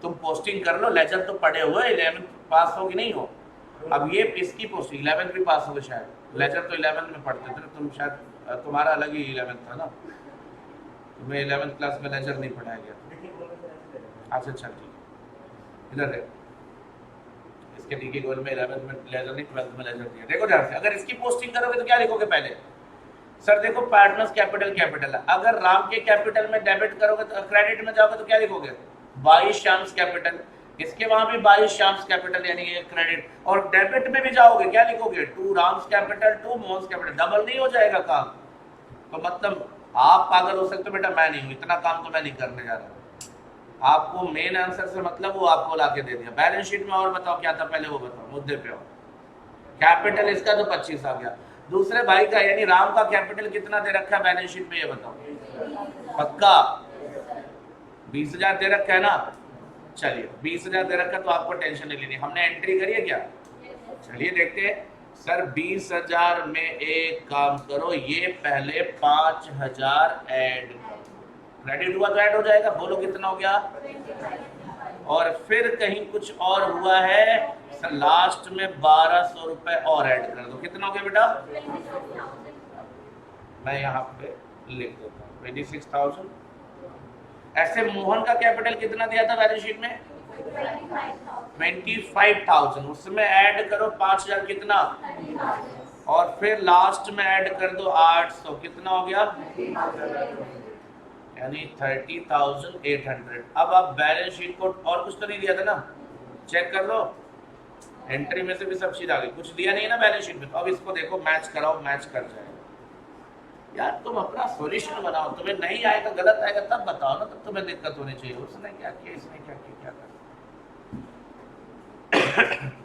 तुम पोस्टिंग कर लो, लेजर तो पढ़े हुए, 11th पास हो कि नहीं हो, अब ये इसकी पोस्टिंग 11th भी पास हो गए शायद, लेजर तो 11th में पढ़ते थे तुम शायद, तुम्हारा अलग ही 11th था ना, तुम्हें 11th क्लास में लेजर नहीं पढ़ाया गया। अच्छा ठीक है, इधर देखो, इसके डीके गोल में 11th में लेजर नहीं, 12th में लेजर दिया। देखो ध्यान से, अगर इसकी पोस्टिंग करोगे तो क्या लिखोगे पहले, सर देखो पार्टनर्स कैपिटल कैपिटल है, अगर राम के कैपिटल में डेबिट करोगे तो क्रेडिट में जाओगे तो क्या लिखोगे, 22 श्याम्स कैपिटल, इसके वहां भी 22 श्याम्स कैपिटल यानी ये क्रेडिट, और डेबिट में भी जाओगे क्या लिखोगे, to Ram's capital to Mohan's capital, double नहीं हो जाएगा काम। तो मतलब आप पागल हो सकते हो बेटा, मैं नहीं हूं, इतना काम तो मैं नहीं करने जा रहा। आपको मेन आंसर से मतलब वो आपको लाके दे दिया। बैलेंस शीट में और बताओ क्या था पहले, वो बताओ, मुद्दे पे हो। कैपिटल इसका तो 25 आ गया, दूसरे भाई का यानी राम का कैपिटल कितना दे रखा है बैलेंस शीट में, ये बताओ पक्का 20,000 दे रखा है ना, चलिए 20,000 दे रखा तो आपको टेंशन नहीं लेनी, हमने एंट्री करी है क्या, चलिए देखते हैं। सर 20,000 में एक काम करो, ये पहले 5,000 ऐड करो, क्रेडिट हुआ तो ऐड हो जाएगा, बोलो कितना हो गया, और फिर कहीं कुछ और हुआ है सर, लास्ट में 1,200 रुपए और ऐड कर दो, कितना हो गया बेटा, मैं यहाँ पे लिख देता हूँ 26,000। ऐसे मोहन का कैपिटल कितना दिया था बैलेंस शीट में, 25,000, उसमें ऐड करो 5,000 कितना, और फिर लास्ट में ऐड कर दो 800, कितना हो गया, यानी 30,800। अब आप बैलेंस शीट को, और कुछ तो नहीं दिया था ना, चेक कर लो, एंट्री में से भी सब चीज आ गई, कुछ दिया नहीं है ना बैलेंस शीट में, तो अब इसको देखो मैच कराओ, मैच कर जाएगा। यार तुम अपना सॉल्यूशन बनाओ, तुम्हें नहीं आएगा, गलत आएगा तब बताओ ना, तब तुम्हें दिक्कत होनी चाहिए, उसने क्या किया, इसने क्या किया, क्या कर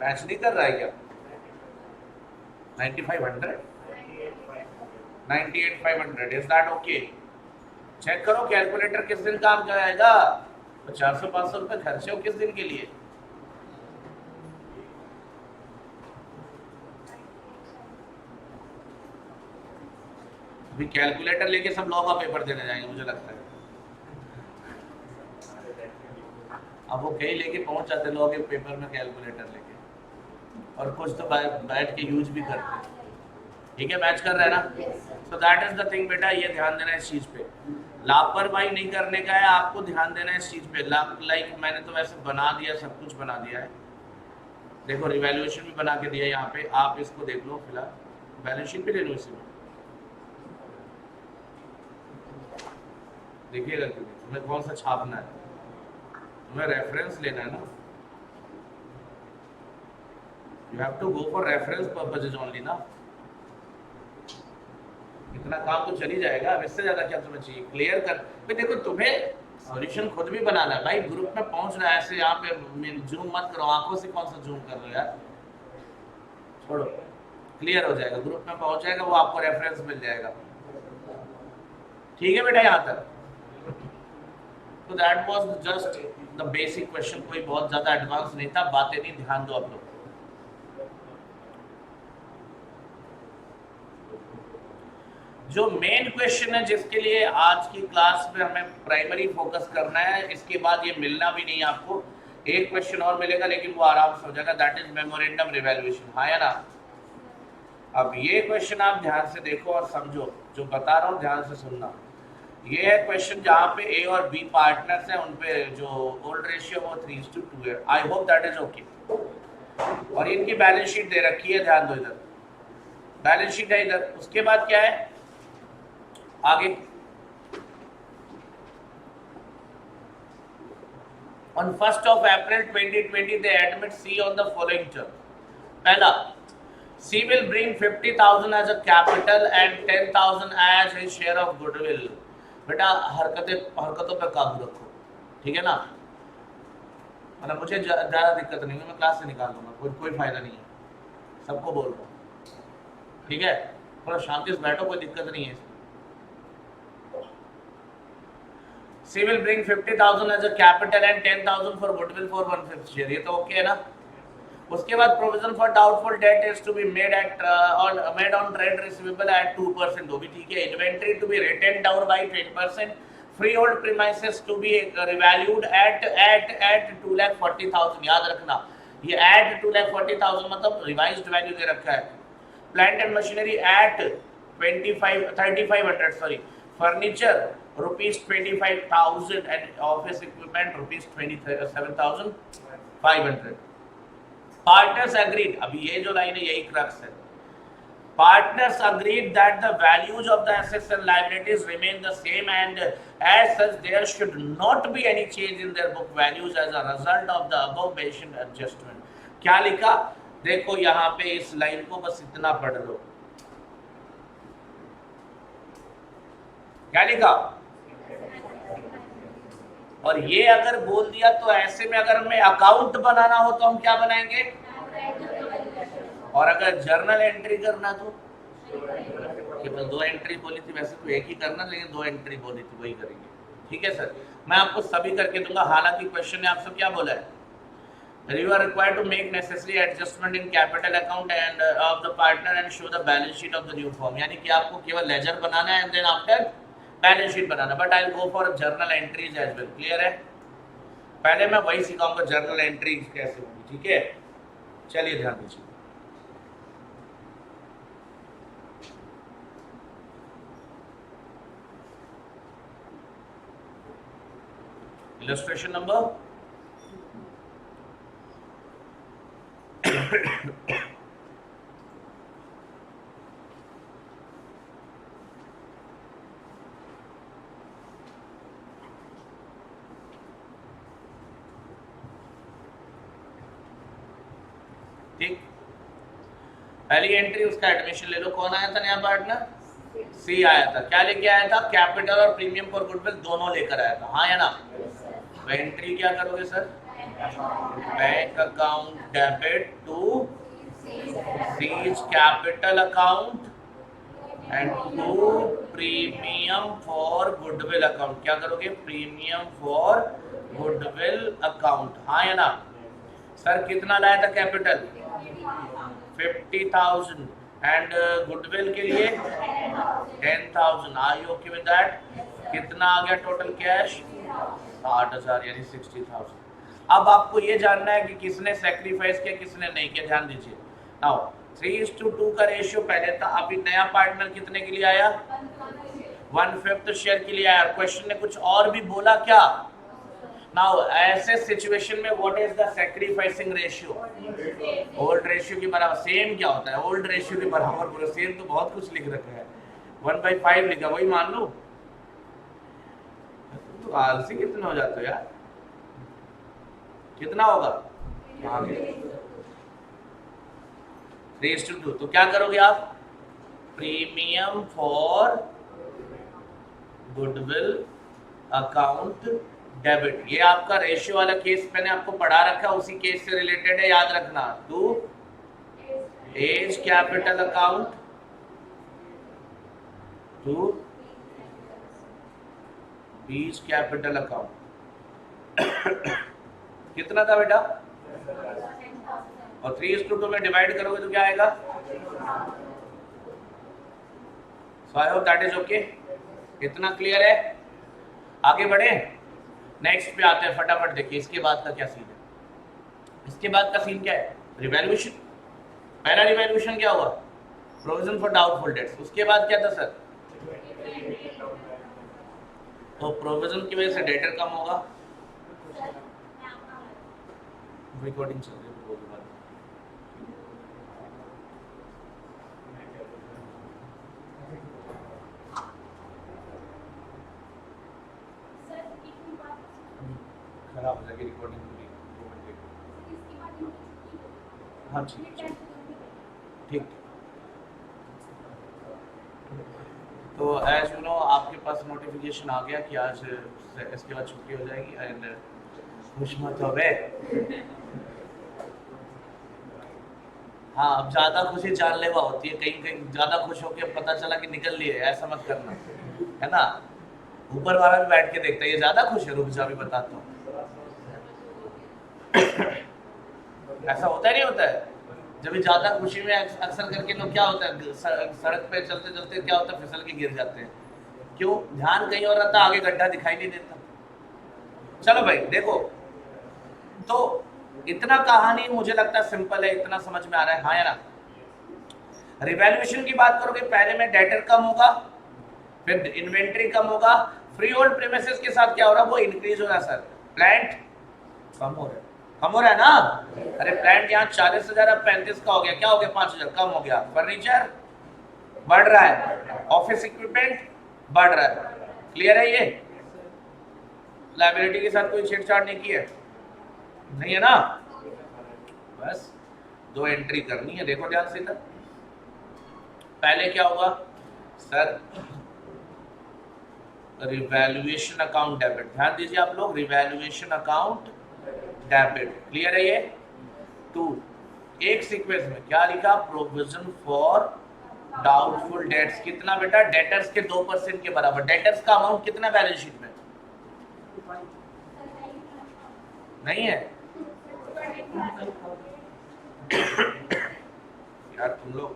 मैच नहीं कर रहा है क्या, 9500 98,500, इज दैट ओके? चेक करो कैलकुलेटर किस दिन काम कराएगा, 400-500 रुपए खर्चे हो किस दिन के लिए। अभी कैलकुलेटर लेके सब लॉ का पेपर देने जाएंगे मुझे लगता है, अब वो कहीं लेके पहुंच जाते लॉ के पेपर में कैलकुलेटर लेके, और कुछ तो बैठ के यूज भी करते। ठीक है, मैच कर रहे हैं ना, so that is the thing बेटा, ये ध्यान देना है इस चीज पे, लापरवाही नहीं करने का है, आपको ध्यान देना है इस चीज पे। लाइक मैंने तो वैसे बना दिया, सब कुछ बना दिया है, देखो रिवैल्यूएशन भी बना के दिया यहाँ पे, आप इसको देख लो, फिलहाल बैलेंस शीट भी ले लो इसमें, देखिएगा तुम्हें कौन सा छापना है, तुम्हें रेफरेंस लेना है ना, you have to go for reference purposes only ना, इतना काम तो चल ही जाएगा, अब इससे ज्यादा क्या तुम्हें चाहिए, क्लियर कर भाई। देखो तुम्हें सॉल्यूशन खुद भी बनाना है भाई, ग्रुप में पहुंच रहा है, ऐसे यहाँ पे जूम मत करो, आंखों से कौन सा जूम कर रहे हो यार, छोड़ो, क्लियर हो जाएगा, ग्रुप में पहुंच जाएगा, वो आपको रेफरेंस मिल जाएगा। ठीक है बेटा, यहाँ तक तो that was just the basic question, कोई बहुत ज्यादा एडवांस नहीं था, बातें नहीं, ध्यान दो आप लोग। जो मेन क्वेश्चन है जिसके लिए आज की क्लास में हमें प्राइमरी फोकस करना है, इसके बाद ये मिलना भी नहीं आपको, एक क्वेश्चन और मिलेगा लेकिन वो आराम से हो जाएगा, दैट इज मेमोरेंडम रिवैल्यूएशन। हाँ या ना? अब ये क्वेश्चन आप ध्यान से देखो और समझो, जो बता रहा हूँ ध्यान से सुनना। ये है क्वेश्चन जहाँ पे ए और बी पार्टनर्स हैं, उन पे जो ओल्ड रेशियो वो 3:2 है। आई होप दैट इज ओके। और इनकी बैलेंस शीट दे रखी है, ध्यान दो, इधर बैलेंस शीट है इधर। उसके बाद क्या है आगे, On 1st of April 2020, they admit C on the following term. पहला, C will bring 50,000 as a capital and 10,000 as his share of goodwill. बेटा हरकतों पे काबू रखो, ठीक है ना? मतलब मुझे ज़्यादा दिक्कत नहीं है, मैं क्लास से निकाल दूंगा, कोई फायदा नहीं है, सबको बोल रहा हूँ, ठीक है? थोड़ा शांति से बैठो, कोई दिक्कत नहीं है। C will bring 50,000 as a capital and 10,000 for goodwill for 1/5 share. ये तो ओके है ना? उसके बाद provision for doubtful debt is to be made on trade receivable at 2%, वो भी ठीक है। Inventory to be written down by 10%. Freehold premises to be revalued at 2,40,000, याद रखना, ये at 2,40,000 मतलब revised value दे रखा है। Plant and machinery at 3,500, sorry. Furniture ₹25,000 and office equipment ₹27,500. Partners agreed, अभी ये जो लाइन है यही क्रक्स है। Partners agreed that the values of the assets and liabilities remain the same and as such there should not be any change in their book values as a result of the above mentioned adjustment. क्या लिखा देखो यहाँ पे, इस line को बस इतना पढ़ लो। क्या लिखा? और ये अगर बोल दिया तो ऐसे में अगर हमें अकाउंट बनाना हो तो हम क्या बनाएंगे? और अगर जर्नल एंट्री करना तो केवल 2 एंट्री बोली थी, वैसे तो एक ही करना, लेकिन 2 एंट्री बोली थी, वही करेंगे, ठीक है सर? मैं आपको सभी करके दूंगा, हालांकि क्वेश्चन ने आपसे क्या बोला है, you are required to make necessary adjustment in capital account and of the partner and show the balance sheet of the new firm, यानी कि आपको केवल लेजर बनाना है and then after balance sheet बनाना, but I will go for journal entries as well. Clear है? पहले मैं वही सिखाऊंगा जर्नल एंट्रीज कैसे होगी, ठीक है? चलिए ध्यान दीजिए। इलस्ट्रेशन नंबर ठीक, पहली एंट्री उसका एडमिशन ले लो। कौन आया था नया पार्टनर? सी आया था। क्या लेके आया था? कैपिटल और प्रीमियम फॉर गुडविल दोनों लेकर आया था, हाँ या ना? तो एंट्री क्या करोगे sir? Bank account debit to C's capital account and to premium for goodwill account. क्या करोगे? प्रीमियम फॉर गुडविल अकाउंट, हाँ या ना? सर कितना लाया था कैपिटल? 50,000 एंड गुडविल के लिए 10,000। Are you okay with that? कितना आ गया टोटल कैश? 60,000 यानी 60,000। अब आपको ये जानना है कि किसने सैक्रिफाइस किया किसने नहीं किया। ध्यान दीजिए। नाउ 3:2 का रेशियो पहले था, अभी नया पार्टनर कितने के लिए आया? 1/5 शेयर के लिए आया। क्वेश्चन ने कुछ और भी बोला क्या? नाउ ऐसे सिचुएशन में what is the sacrificing ratio? Old ratio के बराबर। सेम क्या होता है? ओल्ड रेशियो के बराबर पूरा। सेम तो बहुत कुछ लिख रखा है, 1/5 लिखा, वही मान लो। तो आलसी कितने हो जाते हो यार? कितना होगा? 3:2। तो क्या करोगे आप? Premium for goodwill account debit. ये आपका रेशियो वाला केस मैंने आपको पढ़ा रखा है, उसी केस से रिलेटेड है, याद रखना। To A's capital account to B's capital account. कितना था बेटा? और 3:2 में डिवाइड करोगे तो क्या आएगा? So I hope that is okay. इतना क्लियर है? आगे बढ़े, नेक्स्ट पे आते हैं फटाफट। देखिए इसके बाद का क्या सीन है। इसके बाद का सीन क्या है? रिवैल्यूएशन। पहला रिवैल्यूएशन क्या हुआ? Provision for doubtful debts. उसके बाद क्या था सर? तो प्रोविजन की वजह से डेटर कम होगा। रिकॉर्डिंग चल रही है वो के बाद। खराब हो जाएगी रिकॉर्डिंग पूरी 2 घंटे। हाँ ठीक। तो एज यू नो आपके पास नोटिफिकेशन आ गया कि आज इसके बाद छुट्टी हो जाएगी। एंड खुश मत हो बे। हाँ अब ज़्यादा खुशी जानलेवा होती है। कहीं कहीं ज़्यादा खुश होकर पता चला कि निकल लिए, ऐसा मत करना, है ना। ऊपर वाला भी बैठ के देखता है ये ज़्यादा खुश है, रुक जा भी बताता हूँ। ऐसा होता ही नहीं होता है। जब ज्यादा खुशी में अक्सर करके लोग क्या होता है, सड़क पे चलते चलते क्या होता है, फिसल के गिर जाते हैं। क्यों? ध्यान कहीं और रहता, आगे गड्ढा दिखाई नहीं देता। चलो भाई देखो, तो इतना कहानी मुझे लगता है सिंपल है, इतना समझ में आ रहा है, हाँ या ना। रिवैल्यूएशन की बात करोगे, पहले में डेटर कम होगा, फिर इन्वेंट्री कम होगा। फ्री होल्ड प्रीमिसेस के साथ क्या हो रहा है? वो इंक्रीज हो रहा है सर। प्लांट कम हो रहा है, कम हो रहा है ना। अरे प्लांट यहाँ 40,000 अब 35 का हो गया, क्या हो गया? 5,000 कम हो गया। फर्नीचर बढ़ रहा है, ऑफिस इक्विपमेंट बढ़ रहा है। क्लियर है? ये लायबिलिटी के साथ कोई छेड़छाड़ नहीं की है, नहीं है ना। बस 2 एंट्री करनी है। देखो ध्यान से इधर, पहले क्या होगा सर? Revaluation account debit. ध्यान दीजिए आप लोग, रिवैल्यूएशन अकाउंट डेबिट। क्लियर है ये? 2 एक सीक्वेंस में क्या लिखा? Provision for doubtful debts. कितना बेटा? डेटर्स के 2% के बराबर। डेटर्स का अमाउंट कितना बैलेंस शीट में? नहीं है यार तुम लोग।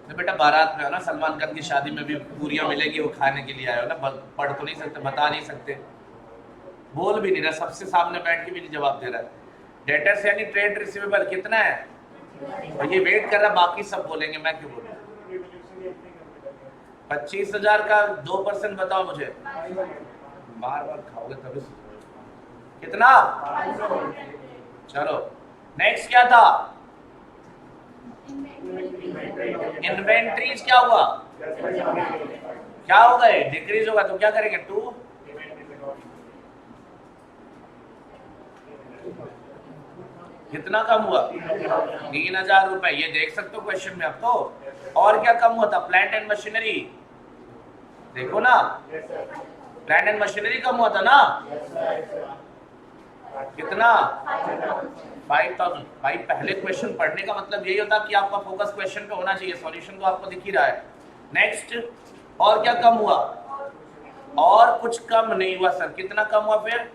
तो बेटा बारात में हो ना, सलमान खान की शादी में भी पूरियां मिलेगी, वो खाने के लिए आए हो ना। पढ़ तो नहीं सकते, बता नहीं सकते, बोल भी नहीं रहा, सबसे सामने बैठ के भी नहीं जवाब दे रहा है। डेटर्स यानी ट्रेड रिसीवेबल कितना है? और ये वेट कर रहा, बाकी सब बोलेंगे, मैं क्यों बोलूं? 25,000 का 2% बताओ मुझे। बार बार खाओगे तभी। कितना? चलो नेक्स्ट क्या था? इन्वेंट्रीज क्या हुआ? क्या होगा? डिक्रीज होगा तो क्या करेंगे? 2 कितना कम हुआ? 3,000 रुपए। ये देख सकते हो क्वेश्चन में अब तो। और क्या कम हुआ था? Plant and machinery. देखो ना, प्लांट एंड मशीनरी कम हुआ था ना। कितना? 5,000। भाई पहले क्वेश्चन पढ़ने का मतलब यही होता कि आपका फोकस क्वेश्चन पे होना चाहिए, सॉल्यूशन तो आपको दिख ही रहा है। नेक्स्ट, और क्या कम हुआ? और कुछ कम नहीं हुआ सर। कितना कम हुआ फिर?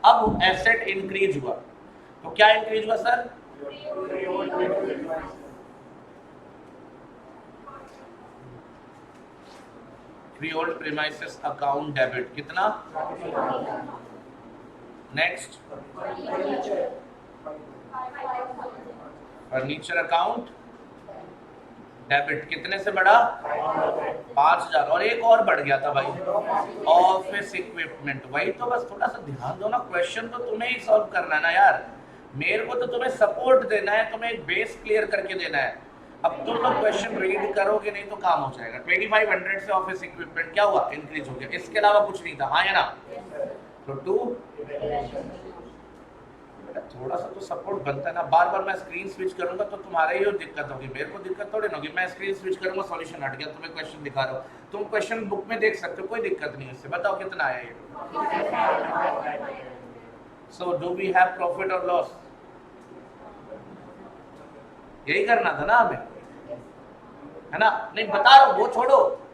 अब एसेट इंक्रीज हुआ, तो क्या इंक्रीज हुआ sir? Free hold premises account debit. कितना? नेक्स्ट, फर्नीचर अकाउंट डेबिट कितने से बढ़ा? 5,000। और एक और बढ़ गया था भाई, ऑफिस इक्विपमेंट। वही तो, बस थोड़ा सा ध्यान दो ना, क्वेश्चन तो तुम्हें ही सॉल्व करना है ना यार। मेरे को तो तुम्हें सपोर्ट देना है, तुम्हें एक बेस क्लियर करके देना है। अब तुम लोग क्वेश्चन रीड करोगे नहीं तो काम हो जाएगा। 2500 से ऑफिस इक्विपमेंट क्या हुआ? इंक्रीज हो गया। इसके अलावा कुछ नहीं था, हाँ या ना। तो 2, थोड़ा सा तो सपोर्ट बनता है ना। बार बार मैं स्क्रीन स्विच करूंगा तो तुम्हारा ही दिक्कत होगी, मेरे को दिक्कत थोड़ी ना होगी। मैं स्क्रीन स्विच करूंगा, सॉल्यूशन हट गया, तुम्हें क्वेश्चन दिखा रहा हूँ, तुम क्वेश्चन बुक में देख सकते हो, कोई दिक्कत नहीं है इससे। बताओ कितना आया ये? So do we have profit और लॉस? यही करना था ना हमें। है ना? नहीं बता रहा हूँ, वो छोड़ो,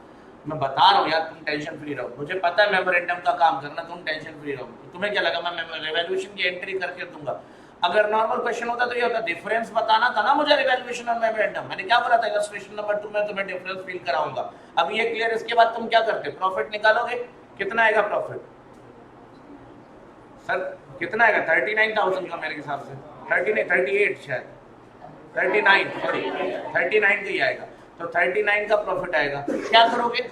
मैं बता रहा हूँ यार, तुम टेंशन फ्री रहो, मुझे पता है मेमोरेंडम का काम करना, तुम टेंशन फ्री रहो। तो तुम्हें क्या लगा मैं रिवैल्यूएशन की एंट्री करके दूंगा? अगर नॉर्मल क्वेश्चन होता तो ये होता, डिफरेंस बताना था ना मुझे रिवैल्यूएशन और मेमोरेंडम। मैंने क्या बोला था, इलस्ट्रेशन नंबर 2 में तुम्हें डिफरेंस फील कराऊंगा। अब ये क्लियर, इसके बाद तुम क्या करते, प्रॉफिट निकालोगे, कितना आएगा प्रॉफिट? सर कितना आएगा? 39,000 का मेरे हिसाब से, 30 नहीं 38 शायद, 39 सॉरी 39 का ही आएगा। तो 39 का प्रॉफिट आएगा। क्या करोगे,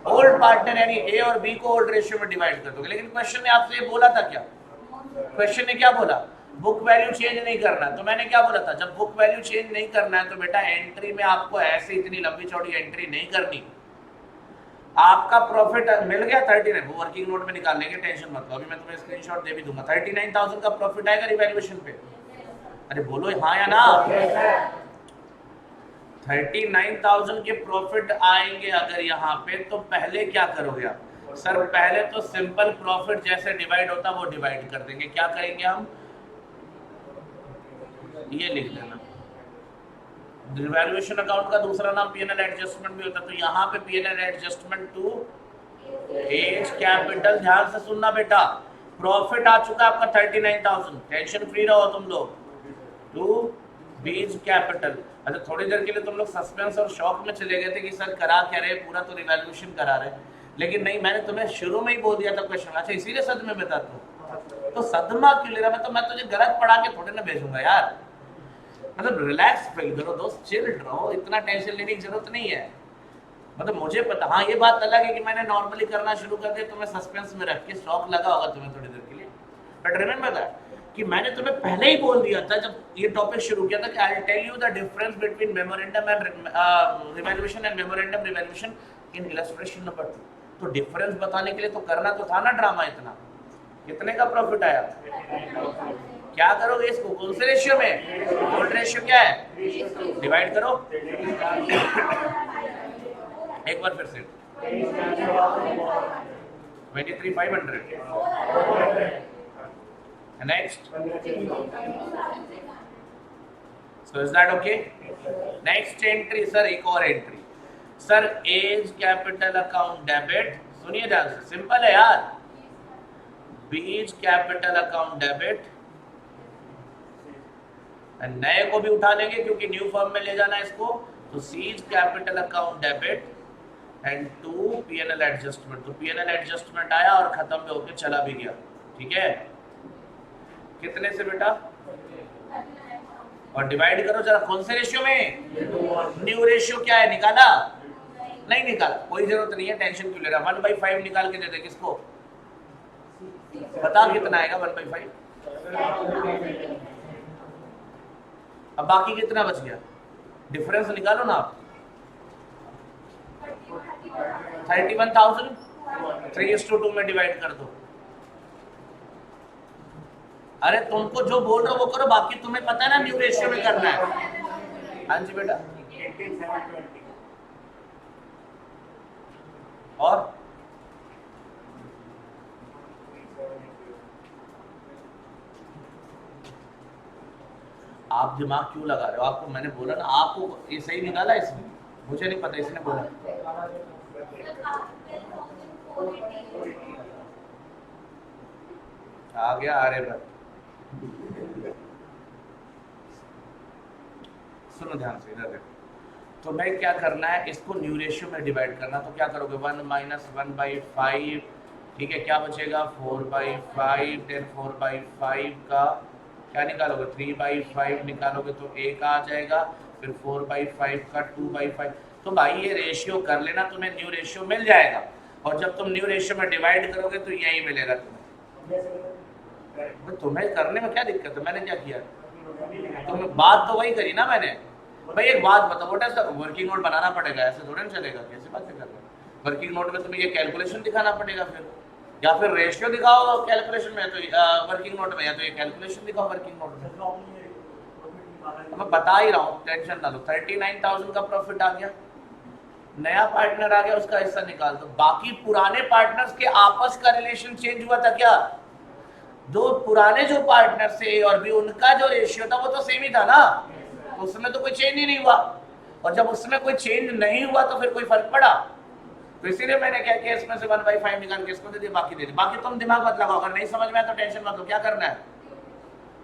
ओल्ड पार्टनर यानी ए और बी को ओल्ड रेशियो में डिवाइड कर दोगे। लेकिन क्वेश्चन ने आपसे ये बोला था क्या, क्वेश्चन ने क्या बोला, बुक वैल्यू चेंज नहीं करना। तो मैंने क्या बोला था, जब बुक वैल्यू चेंज नहीं करना है तो बेटा एंट्री में आपको ऐसे इतनी लंबी चौड़ी एंट्री नहीं करनी। आपका प्रॉफिट मिल गया 39, वो वर्किंग नोट में निकाल लेंगे, टेंशन मत लो, अभी मैं तुम्हें स्क्रीनशॉट दे भी दूंगा। 39,000 का प्रॉफिट आएगा रिवैल्यूएशन पे। अरे बोलो हाँ या ना। 39,000 के प्रॉफिट आएंगे अगर यहाँ पे, तो पहले क्या करोगे आप? सर पहले तो सिंपल प्रॉफिट जैसे डिवाइड होता वो डिवाइड कर देंगे। क्या करेंगे हम, ये लिख लेना, रिवैल्यूएशन अकाउंट का दूसरा नाम पीएनएल एडजस्टमेंट भी होता है। तो यहाँ पे PNL adjustment to A's capital, ध्यान से सुनना बेटा, प्रॉफिट आ चुका है आपका 39,000, टेंशन फ्री रहो तुम लोग, टू बीज कैपिटल। अच्छा थोड़ी देर के लिए तुम लोग सस्पेंस और शॉक में चले गए थे कि सर करा क्या रहे, पूरा तो रिवैल्यूएशन करा रहे, लेकिन नहीं, मैंने तुम्हें शुरू में ही बोल दिया था क्वेश्चन। अच्छा इसीलिए सदमे में था तो सदमा क्यों ले रहा? मैं तुझे गलत पढ़ा के थोड़े ना भेजूंगा यार, मतलब रिलैक्स फील करो दोस्त, चिल रहो, इतना टेंशन लेने की जरूरत नहीं है। मतलब मुझे पता, हाँ ये बात अलग है कि मैंने नॉर्मली करना शुरू कर दिया, तुम्हें सस्पेंस में रख के शॉक लगा होगा तुम्हें थोड़ी देर के लिए, बट रिमेंबर दैट कि मैंने तुम्हें पहले ही बोल दिया था जब ये टॉपिक शुरू किया था कि I will tell you the difference between memorandum and revaluation and memorandum revaluation in illustration number 2। तो डिफरेंस बताने के लिए तो करना तो था ना ड्रामा इतना। कितने का प्रॉफिट आया? क्या करोगे इसको, कौन से रेशियो में? ओल्ड रेशियो क्या है, डिवाइड करो एक बार फिर से, 23,500। Next, so is that okay? Next entry sir, एक और entry sir, A's capital account debit. सुनिए ध्यान से, सिंपल है यार, बीज कैपिटल अकाउंट डेबिट, नए को भी उठा लेंगे क्योंकि न्यू फॉर्म में ले जाना है इसको, तो C's capital account debit and to PNL adjustment. तो पीएनएल एडजस्टमेंट आया और खत्म भी होके चला भी गया, ठीक है? कितने से बेटा? और डिवाइड करो जरा, कौन से रेशियो में? न्यू रेशियो क्या है, निकाला? नहीं निकाला, कोई जरूरत नहीं है, टेंशन क्यों ले रहा? 1/5 निकाल के दे दे किसको, बता कितना आएगा 1/5? अब बाकी कितना बच गया, डिफरेंस निकालो ना आप। 31,000 3:2 में डिवाइड कर दो। अरे तुमको जो बोल रहे हो वो करो, बाकी तुम्हें पता है ना न्यू रेशियो में करना है। हाँ जी बेटा, और आप दिमाग क्यों लगा रहे हो? आपको मैंने बोला ना, आपको ये सही निकाला इसने, मुझे नहीं पता, इसने बोला। आ गया आर्यभट्ट। सुनो ध्यान से, इधर देखो, तो मैं क्या करना है, इसको न्यू रेशियो में डिवाइड करना। तो क्या करोगे, 1 - 1/5, ठीक है, क्या बचेगा 4/5, देन 4/5 का क्या निकालोगे, 3/5 निकालोगे तो 1 आ जाएगा, फिर 4/5 का 2/5। तो भाई ये रेशियो कर लेना, तुम्हें न्यू रेशियो मिल जाएगा, और जब तुम न्यू रेशियो में डिवाइड करोगे तो यही मिलेगा तुम्हें। तुम्हें करने में क्या दिक्कत है, मैंने क्या किया, तुम बात तो वही करी ना मैंने। भाई एक बात बताओ, व्हाट इज वर्किंग नोट बनाना पड़ेगा, ऐसे थोड़ा चलेगा, कैसे बात कर रहे हो? वर्किंग नोट में तुम्हें ये कैलकुलेशन दिखाना पड़ेगा फिर, या फिर रेशियो दिखाओ कैलकुलेशन में, तो वर्किंग नोट में, या तो ये कैलकुलेशन दिखाओ वर्किंग नोट में। मैं बता ही रहा हूँ, टेंशन ना लो। 39,000 का प्रॉफिट आ गया, नया पार्टनर आ गया, उसका हिस्सा निकाल दो। बाकी पुराने पार्टनर्स के आपस का रिलेशन चेंज हुआ था क्या? दो पुराने जो पार्टनर से ए और बी, उनका जो रेशियो था वो तो सेम ही था ना, उसमें तो कोई चेंज ही नहीं हुआ। और जब उसमें कोई चेंज नहीं हुआ तो फिर कोई फर्क पड़ा? तो इसीलिए मैंने क्या किया, इसमें से 1/5 निकाल के इसको दे दिया, बाकी दे दिया। बाकी तुम दिमाग मत लगाओ, अगर नहीं समझ में आया तो टेंशन मत लो, क्या करना है,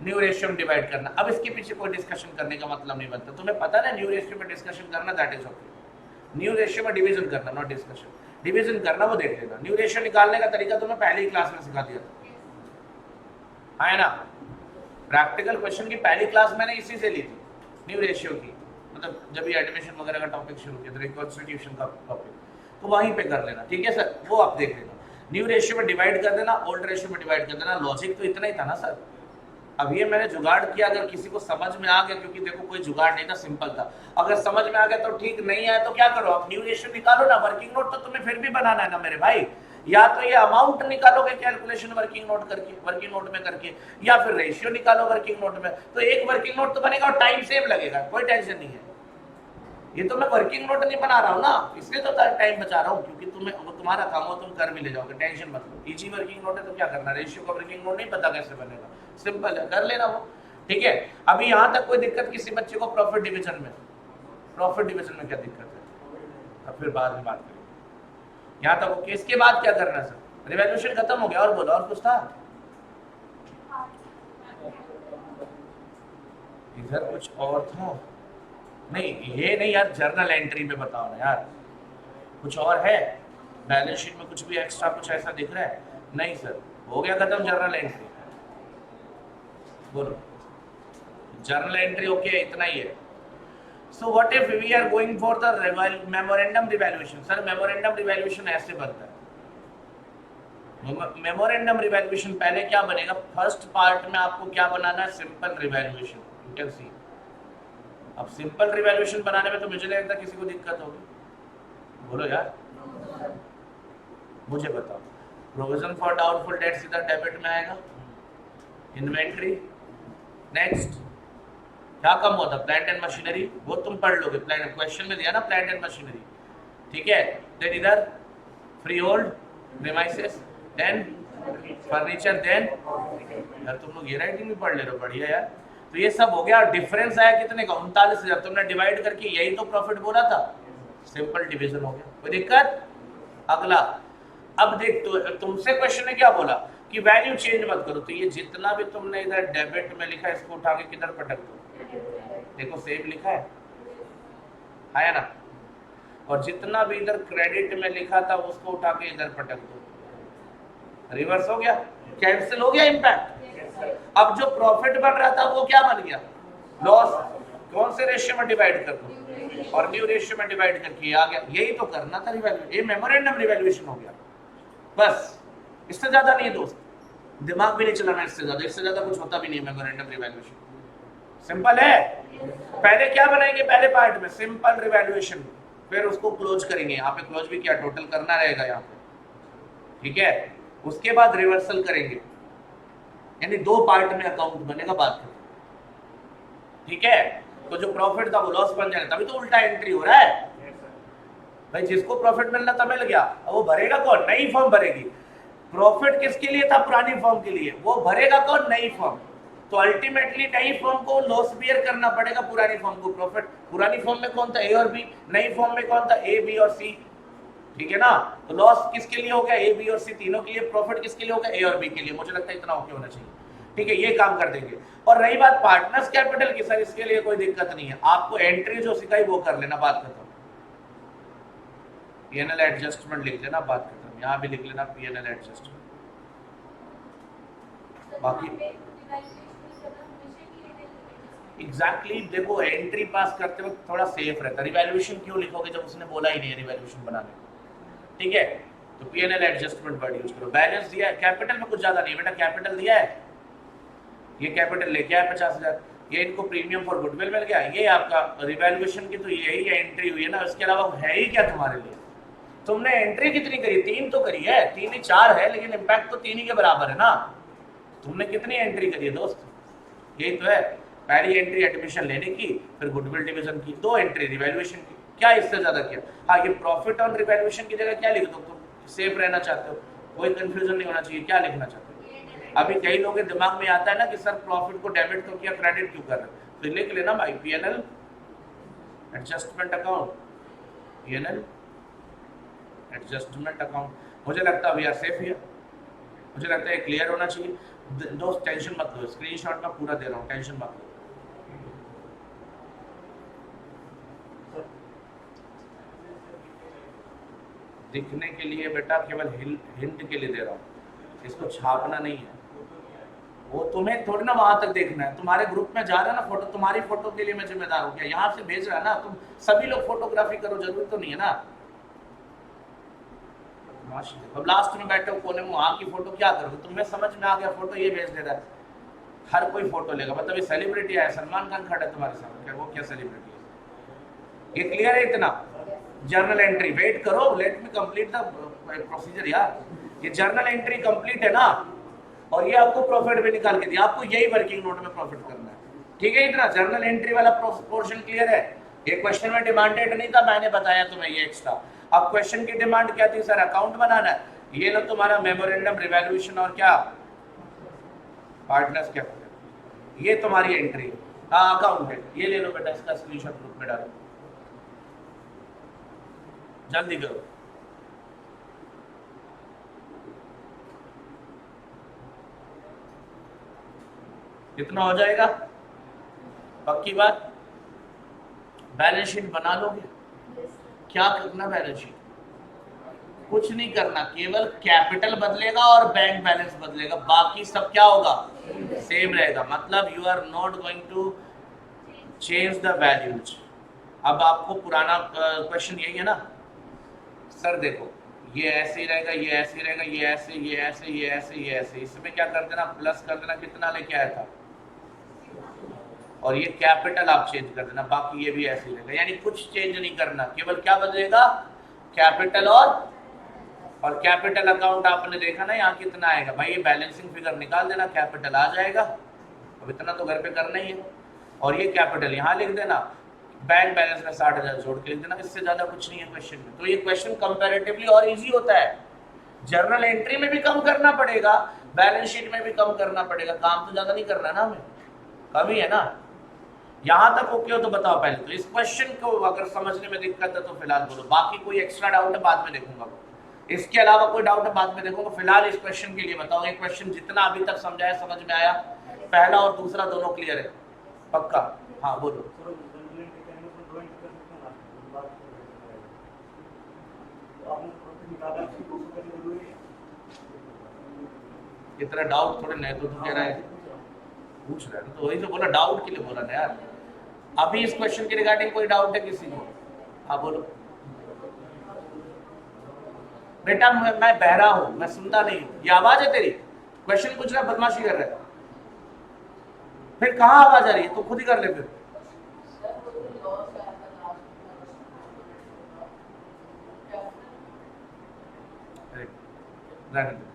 न्यू रेशियो में डिवाइड करना। अब इसके पीछे कोई डिस्कशन करने का मतलब नहीं बनता, तुम्हें पता ना न्यू रेशियो में डिस्कशन करना, that is okay. New ratio में डिवीजन करना, नॉट डिस्कशन। डिवीजन करना वो देख लेना, न्यू रेशियो निकालने का तरीका तुम्हें पहली ही क्लास में सिखा दिया था, है ना। प्रैक्टिकल क्वेश्चन की पहली क्लास मैंने इसी से ली थी, न्यू रेशियो की, मतलब जब ये एडमिशन वगैरह का टॉपिक शुरू किया था, रिकॉन्स्टिट्यूशन का टॉपिक, तो वहीं पे कर लेना, ठीक है सर, वो आप देख लेना। न्यू रेशियो में डिवाइड कर देना, ओल्ड रेशियो में डिवाइड कर देना, लॉजिक तो इतना ही था ना सर। अब ये मैंने जुगाड़ किया, अगर किसी को समझ में आ गया, क्योंकि देखो कोई जुगाड़ नहीं था, सिंपल था, अगर समझ में आ गया तो ठीक, नहीं आया तो क्या करो, आप न्यू रेशियो निकालो ना, वर्किंग नोट तो तुम्हें फिर भी बनाना है ना मेरे भाई, या तो ये अमाउंट निकालोगे कैलकुलेशन वर्किंग नोट करके, वर्किंग नोट में करके, या फिर रेशियो निकालो वर्किंग नोट में, तो एक वर्किंग नोट तो बनेगा और टाइम सेम लगेगा, कोई टेंशन नहीं है। ये तो मैं वर्किंग नोट नहीं बना रहा हूँ ना, इसलिए तो टाइम बचा रहा हूँ, क्योंकि तुम्हारा काम हो, तुम कर भी ले जाओगे, टेंशन मत लो। इजी वर्किंग नोट है तो क्या करना, रेशियो का वर्किंग नोट नहीं पता कैसे बनेगा, सिंपल है, कर लेना वो, ठीक है। अभी यहाँ तक कोई दिक्कत किसी बच्चे को प्रॉफिट डिवीजन में? प्रॉफिट डिवीजन में क्या दिक्कत है, अब फिर बाद में बात करेंगे। यहाँ तक ओके, इसके बाद क्या करना सर, रिवैल्यूएशन खत्म हो गया, और बोलो, और कुछ था? इधर कुछ और था? नहीं ये नहीं यार, जर्नल एंट्री में बताओ ना यार, कुछ और है? बैलेंस शीट में कुछ भी एक्स्ट्रा कुछ ऐसा दिख रहा है? नहीं सर, हो गया खत्म जर्नल एंट्री, बोलो जर्नल एंट्री ओके, इतना ही है। So what if we are going for the memorandum revaluation? Sir memorandum revaluation ऐसे बनता है, मेमोरेंडम रिवैल्यूएशन पहले क्या बनेगा, फर्स्ट पार्ट में आपको क्या बनाना है, simple revaluation, you can see. अब सिंपल रिवैल्यूएशन बनाने में तो मुझे नहीं लगता किसी को दिक्कत होगी, बोलो यार, मुझे बताओ। प्रोविजन फॉर डाउटफुल डेट सीधा डेबिट में आएगा, इन्वेंट्री, नेक्स्ट क्या कम हुआ था, प्लांट एंड मशीनरी, वो तुम पढ़ लोगे, प्लांट क्वेश्चन में दिया ना प्लांट एंड मशीनरी, ठीक है। देन इधर freehold premises, then furniture, then यार तुम लोग ये राइटिंग भी पढ़ ले रहे हो, बढ़िया यार। तो ये सब हो गया, डिफरेंस आया कितने का, 39,000, तुमने डिवाइड करके यही तो प्रॉफिट बोला था, सिंपल डिवीजन हो गया, कोई दिक्कत? अगला, अब देख तो तुमसे क्वेश्चन ने क्या बोला कि वैल्यू चेंज मत करो, तो ये जितना भी तुमने इधर डेबिट में लिखा है इसको उठा के किधर पटक दो, देखो सेम लिखा है ना, और जितना भी इधर क्रेडिट में लिखा था उसको उठा के इधर पटक दो, रिवर्स हो गया, कैंसिल हो गया इम्पैक्ट। अब जो प्रॉफिट बन रहा था वो क्या बन गया, लॉस, कौन से रेशियो में डिवाइड कर दो, और न्यू रेशियो में डिवाइड करके आ गया, यही तो करना था रिवैल्यूएशन, ये मेमोरेंडम रिवैल्यूएशन हो गया, बस इससे ज्यादा नहीं दोस्त, दिमाग भी नहीं चलाना इससे ज्यादा कुछ होता भी नहीं मेमोरेंडम रिवैल्यूएशन, सिंपल है। पहले क्या बनाएंगे, पहले पार्ट में सिंपल रिवैल्यूएशन, फिर उसको क्लोज करेंगे, यहाँ पे क्लोज भी क्या टोटल करना रहेगा यहाँ पे, ठीक है। उसके बाद रिवर्सल करेंगे, यानी दो पार्ट में अकाउंट बनेगा, बात करें, ठीक है। तो जो प्रॉफिट था वो लॉस बन जाएगा, तभी तो उल्टा एंट्री हो रहा है भाई, जिसको प्रॉफिट मिलना था मिल गया, अब वो भरेगा कौन, नई फर्म भरेगी। प्रॉफिट किसके लिए था, पुरानी फर्म के लिए, वो भरेगा कौन, नई फर्म। तो अल्टीमेटली नई फर्म को लॉस बियर करना पड़ेगा पुरानी फर्म को प्रॉफिट। पुरानी फर्म में कौन था, ए और बी, नई फर्म में कौन था, ए बी और सी, ठीक है ना। तो लॉस किसके लिए हो गया, ए बी और सी तीनों के लिए, प्रॉफिट किसके लिए हो गया, ए और बी के लिए। मुझे लगता है इतना ओके होना चाहिए, ठीक है, ये काम कर देंगे। और रही बात पार्टनर्स कैपिटल की, सर इसके लिए कोई दिक्कत नहीं है, आपको एंट्री जो सिखाई वो कर लेना, बात खत्म। पीएनएल एडजस्टमेंट लिख लेना, बात खत्म। यहाँ भी लिख लेना पीएनएल एडजस्टमेंट, बाकी एग्जैक्टली देखो एंट्री पास करते वक्त थोड़ा सेफ रहता है। रिवैल्यूएशन क्यों लिखोगे जब उसने बोला ही नहीं है रिवैल्यूएशन बनाने को, ठीक है। तो पीएनएल एडजस्टमेंट वर्ड यूज करो। बैलेंस दिया है, कैपिटल में कुछ ज्यादा नहीं बेटा, कैपिटल दिया है, ये कैपिटल लेके आया 50,000, ये इनको प्रीमियम फॉर गुडविल मिल गया, ये आपका रिवैल्यूएशन की तो यही एंट्री हुई है ना, इसके अलावा है ही क्या तुम्हारे लिए। तुमने एंट्री कितनी करी, 3 तो करी है, 3 ही 4 है, लेकिन इम्पैक्ट तो 3 ही के बराबर है ना। तुमने कितनी एंट्री करी है दोस्त, यही तो है। पहली एंट्री एडमिशन लेने की, फिर गुडविल डिवीजन की, 2 एंट्री रिवैल्यूएशन की, क्या इससे ज्यादा किया। हाँ ये प्रॉफिट ऑन रिवैल्यूएशन की जगह क्या लिख दो, तुम सेफ रहना चाहते हो, कोई कंफ्यूजन नहीं होना चाहिए, क्या लिखना चाहते हो। अभी कई लोगों के दिमाग में आता है ना कि सर प्रॉफिट को डेबिट तो किया, क्रेडिट क्यों कर रहे हो, तो लिख लेना भाई पीएनएल एडजस्टमेंट अकाउंट, ये ना एडजस्टमेंट अकाउंट। मुझे लगता है वी आर सेफ हियर, मुझे लगता है क्लियर होना चाहिए। दोस्त टेंशन मत लो, स्क्रीनशॉट मैं पूरा दे रहा हूँ, टेंशन मत लो। दिखने के लिए बेटा, केवल हिंट के लिए दे रहा हूँ, इसको छापना नहीं है। वो तुम्हें थोड़ी ना वहां तक देखना है, तुम्हारे ग्रुप में जा रहा है ना फोटो, तुम्हारी फोटो के लिए मैं जिम्मेदार हूँ क्या? यहाँ से भेज रहा है ना, तुम सभी लोग फोटोग्राफी करो, जरूरी तो नहीं है ना। अब लास्ट में बैठे हो कोने में, वहां की फोटो क्या करोगे? तुम्हें समझ में आ गया, फोटो ये भेज दे रहा है, हर कोई फोटो लेगा। मतलब ये सेलिब्रिटी है, सलमान खान खड़ा है तुम्हारे सामने, क्या वो क्या सेलिब्रिटी है? ये क्लियर है इतना? जर्नल एंट्री, वेट करो, let me complete the procedure यार। ये जर्नल एंट्री कंप्लीट है ना, और ये आपको प्रॉफिट भी निकाल के दिया, आपको यही वर्किंग नोट में प्रॉफिट करना है, ठीक है? इतना जर्नल एंट्री वाला पोर्शन क्लियर है? ये क्वेश्चन में डिमांडेड नहीं था, मैंने बताया तुम्हें ये एक्स्ट्रा। अब क्वेश्चन की डिमांड क्या थी? सर अकाउंट बनाना है। ये लो तुम्हारा मेमोरेंडम, रिवैल्यूएशन और क्या पार्टनर्स क्या, ये तुम्हारी एंट्री। हाँ अकाउंट है, ये ले लो बेटा, इसका स्क्रीनशॉट ग्रुप में डालो, जल्दी करो। कितना हो जाएगा? पक्की बात? बैलेंस शीट बना लोगे? क्या करना बैलेंस शीट? कुछ नहीं करना, केवल कैपिटल बदलेगा और बैंक बैलेंस बदलेगा, बाकी सब क्या होगा? सेम रहेगा। मतलब you are not going to change the values. अब आपको पुराना क्वेश्चन यही है ना सर, देखो ये ऐसे ही रहेगा, ये ऐसे ही रहेगा, ये ऐसे, ये ऐसे, ये ऐसे, ये ऐसे, इसमें क्या कर देना? प्लस कर देना, कितना लेके आया था, और ये कैपिटल आप चेंज कर देना, बाकी ये भी ऐसे ही रहेगा। यानी कुछ चेंज नहीं करना, केवल क्या बदलेगा? कैपिटल। और कैपिटल अकाउंट आपने देखा ना यहाँ कितना आएगा भाई, ये बैलेंसिंग फिगर निकाल देना, कैपिटल आ जाएगा। अब इतना तो घर पे करना ही है, और ये कैपिटल यहाँ लिख देना, बैंक बैलेंस में 60,000 जोड़ के लिख देना, इससे ज्यादा कुछ नहीं है क्वेश्चन में। तो ये क्वेश्चन कंपैरेटिवली और इजी होता है। जर्नल एंट्री में भी कम करना पड़ेगा, बैलेंस शीट में भी कम करना पड़ेगा, काम तो ज्यादा नहीं करना ना हमें, कम ही है ना। यहां तक ओके हो तो बताओ पहले तो, इस क्वेश्चन को अगर समझने में दिक्कत है तो फिलहाल बोलो, बाकी कोई एक्स्ट्रा डाउट है बाद में देखूंगा, इसके अलावा कोई डाउट है बाद में देखूंगा। फिलहाल इस क्वेश्चन के लिए बताओ, ये क्वेश्चन जितना अभी तक समझाया समझ में आया? पहला और दूसरा दोनों क्लियर है? पक्का? हाँ बोलो। इतना डाउट थोड़े नहीं, तो तू कह रहा है पूछ रहा है, तो वही तो बोला, डाउट के लिए बोला ना यार। अभी इस क्वेश्चन के रिगार्डिंग कोई डाउट है किसी को? हाँ बोलो। बेटा मैं बहरा हूं, मैं सुनता नहीं हूं, ये आवाज है तेरी? क्वेश्चन पूछ रहा, बदमाशी कर रहा है, फिर कहाँ आवाज आ रही है? तो खुद ही कर ले फिर। रहने दो।